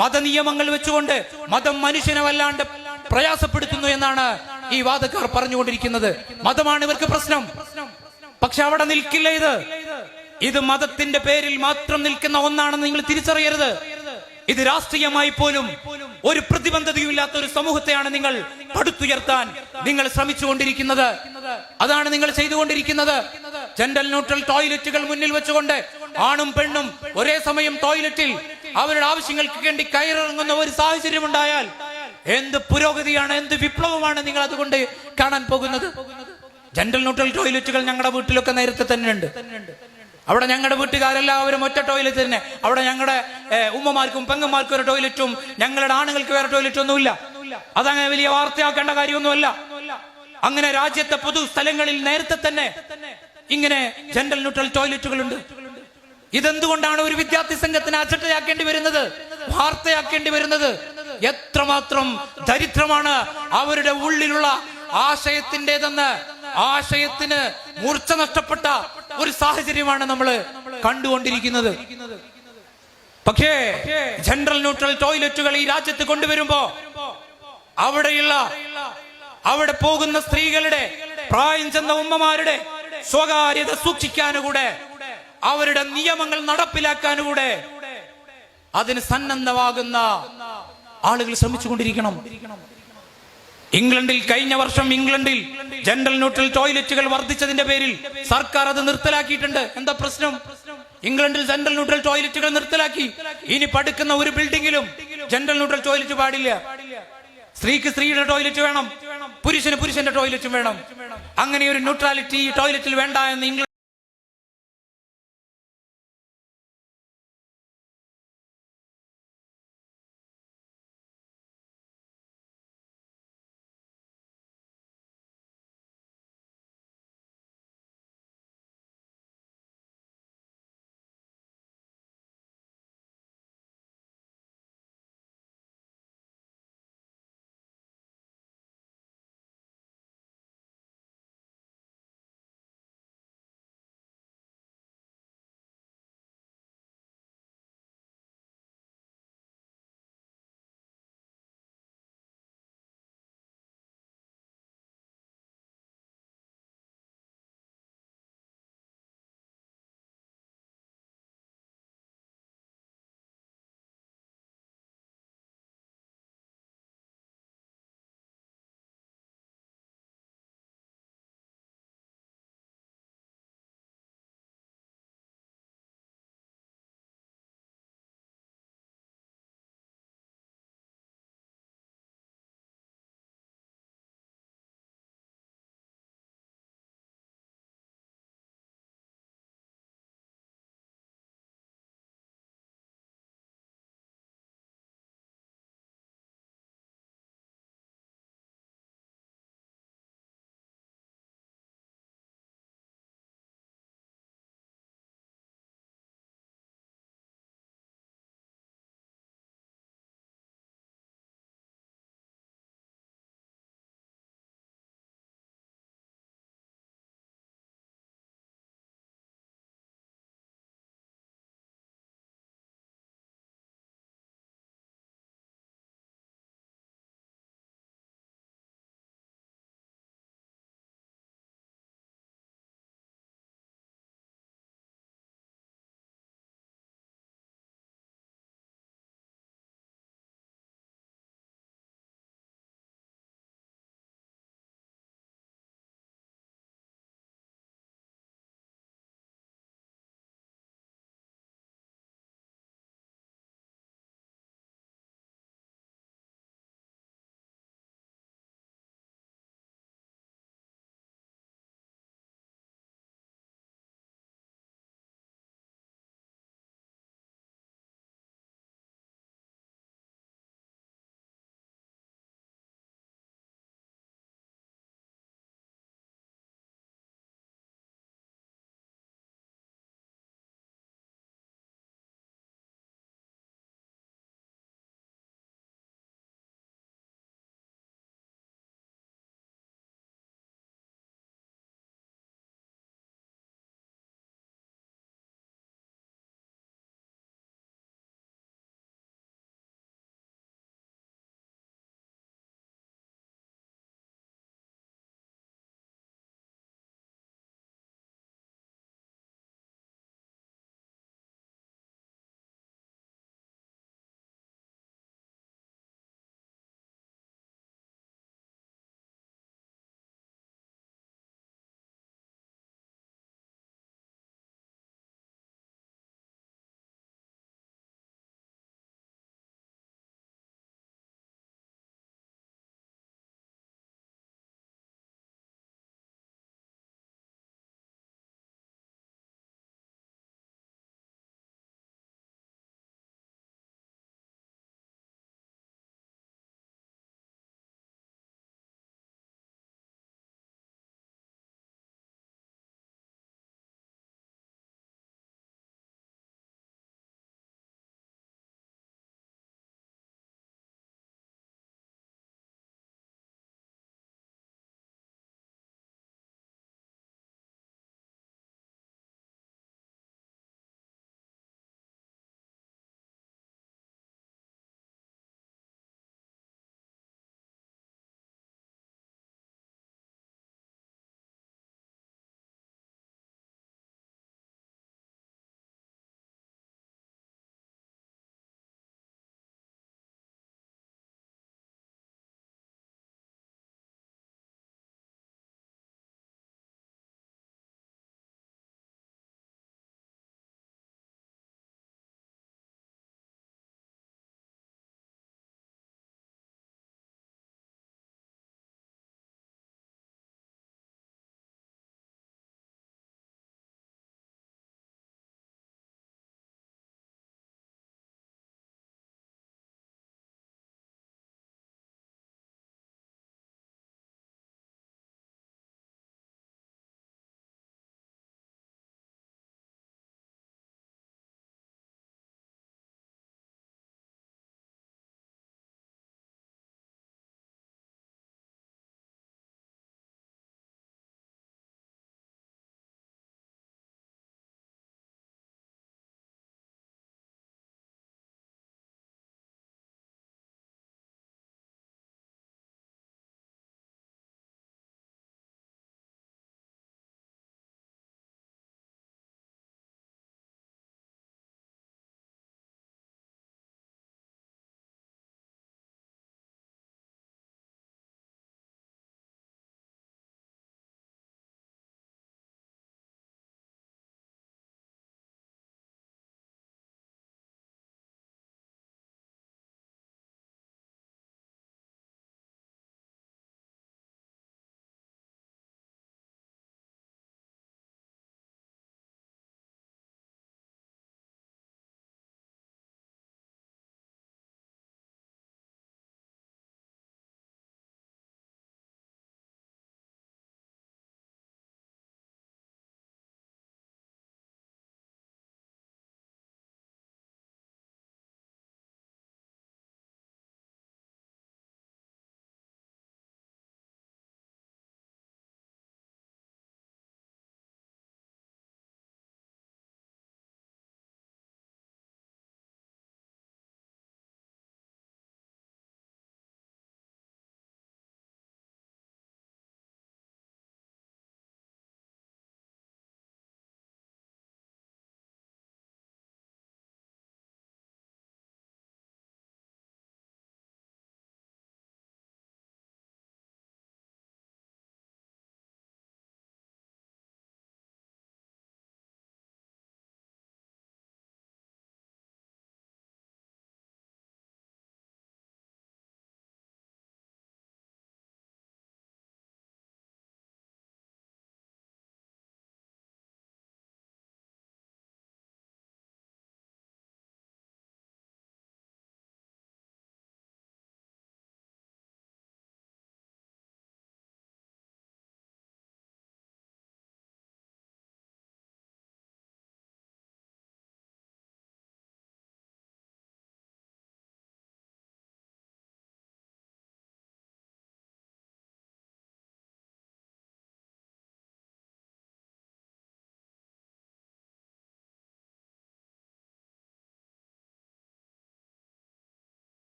A: മതനിയമങ്ങൾ വെച്ചുകൊണ്ട് മതം മനുഷ്യനെ വല്ലാണ്ട് പ്രയാസപ്പെടുത്തുന്നു എന്നാണ് ഈ വാദക്കാർ പറഞ്ഞുകൊണ്ടിരിക്കുന്നത്. മതമാണ് ഇവർക്ക് പ്രശ്നം. പക്ഷെ അവിടെ നിൽക്കില്ല. ഇത് മതത്തിന്റെ പേരിൽ മാത്രം നിൽക്കുന്ന ഒന്നാണെന്ന് നിങ്ങൾ തിരിച്ചറിയരുത്. ഇത് രാഷ്ട്രീയമായി പോലും ഒരു പ്രതിബദ്ധതയും ഇല്ലാത്ത ഒരു സമൂഹത്തെയാണ് നിങ്ങൾ പടുത്തുയർത്താൻ നിങ്ങൾ ശ്രമിച്ചുകൊണ്ടിരിക്കുന്നത്. അതാണ് നിങ്ങൾ ചെയ്തുകൊണ്ടിരിക്കുന്നത്. ജെൻഡർ ന്യൂട്രൽ ടോയ്ലറ്റുകൾ മുന്നിൽ വെച്ചുകൊണ്ട് ആണും പെണ്ണും ഒരേ സമയം ടോയ്ലറ്റിൽ അവരുടെ ആവശ്യങ്ങൾക്ക് വേണ്ടി കയറിറങ്ങുന്ന ഒരു സാഹചര്യം ഉണ്ടായാൽ എന്ത് പുരോഗതിയാണ്, എന്ത് വിപ്ലവമാണ് നിങ്ങൾ അതുകൊണ്ട് കാണാൻ പോകുന്നത്? ജെൻഡർ ന്യൂട്രൽ ടോയ്ലറ്റുകൾ ഞങ്ങളുടെ വീട്ടിലൊക്കെ നേരത്തെ തന്നെ ഉണ്ട്. അവിടെ ഞങ്ങളുടെ വീട്ടുകാരെല്ലാവരും ഒറ്റ ടോയ്ലറ്റ് തന്നെ. അവിടെ ഞങ്ങളുടെ ഉമ്മമാർക്കും പെങ്ങന്മാർക്കും ഒരു ടോയ്ലറ്റും ഞങ്ങളുടെ ആണുങ്ങൾക്ക് വേറെ ടോയ്ലറ്റ് ഒന്നുമില്ല. അതങ്ങനെ വലിയ വാർത്തയാക്കേണ്ട കാര്യമൊന്നുമല്ല. അങ്ങനെ രാജ്യത്തെ പൊതു സ്ഥലങ്ങളിൽ നേരത്തെ തന്നെ ഇങ്ങനെ ജെൻഡർ ന്യൂട്രൽ ടോയ്ലറ്റുകളുണ്ട്. ഇതെന്തുകൊണ്ടാണ് ഒരു വിദ്യാർത്ഥി സംഘത്തിന് അജണ്ടയാക്കേണ്ടി വരുന്നത്, വാർത്തയാക്കേണ്ടി വരുന്നത്? എത്രമാത്രം ദരിദ്രമാണ് അവരുടെ ഉള്ളിലുള്ള ആശയത്തിൻ്റെതെന്ന്, ആശയത്തിന് മൂർച്ച നഷ്ടപ്പെട്ട ഒരു സാഹചര്യമാണ് നമ്മൾ കണ്ടുകൊണ്ടിരിക്കുന്നത്. പക്ഷേ ജെൻഡർ ന്യൂട്രൽ ടോയ്ലറ്റുകൾ ഈ രാജ്യത്ത് കൊണ്ടുവരുമ്പോ അവിടെ പോകുന്ന സ്ത്രീകളുടെ, പ്രായം ചെന്ന ഉമ്മമാരുടെ സ്വകാര്യത സൂക്ഷിക്കാനുകൂടെ, അവരുടെ നിയമങ്ങൾ നടപ്പിലാക്കാനുകൂടെ അതിന് സന്നദ്ധമാകുന്ന ആളുകൾ ശ്രമിച്ചുകൊണ്ടിരിക്കണം. ഇംഗ്ലണ്ടിൽ കഴിഞ്ഞ വർഷം ജെൻഡർ ന്യൂട്രൽ ടോയ്ലറ്റുകൾ വർദ്ധിച്ചതിന്റെ പേരിൽ സർക്കാർ അത് നിർത്തലാക്കിയിട്ടുണ്ട്. എന്താ പ്രശ്നം? ഇംഗ്ലണ്ടിൽ ജെൻഡർ ന്യൂട്രൽ ടോയ്ലറ്റുകൾ നിർത്തലാക്കി. ഇനി പഠിക്കുന്ന ഒരു ബിൽഡിംഗിലും ജെൻഡർ ന്യൂട്രൽ ടോയ്ലറ്റ് പാടില്ല. സ്ത്രീക്ക് സ്ത്രീയുടെ ടോയ്ലറ്റ് വേണം, പുരുഷന് പുരുഷന്റെ ടോയ്ലറ്റും വേണം. അങ്ങനെ ഒരു ന്യൂട്രാലിറ്റി ടോയ്ലറ്റിൽ വേണ്ട എന്ന് ഇംഗ്ലണ്ട്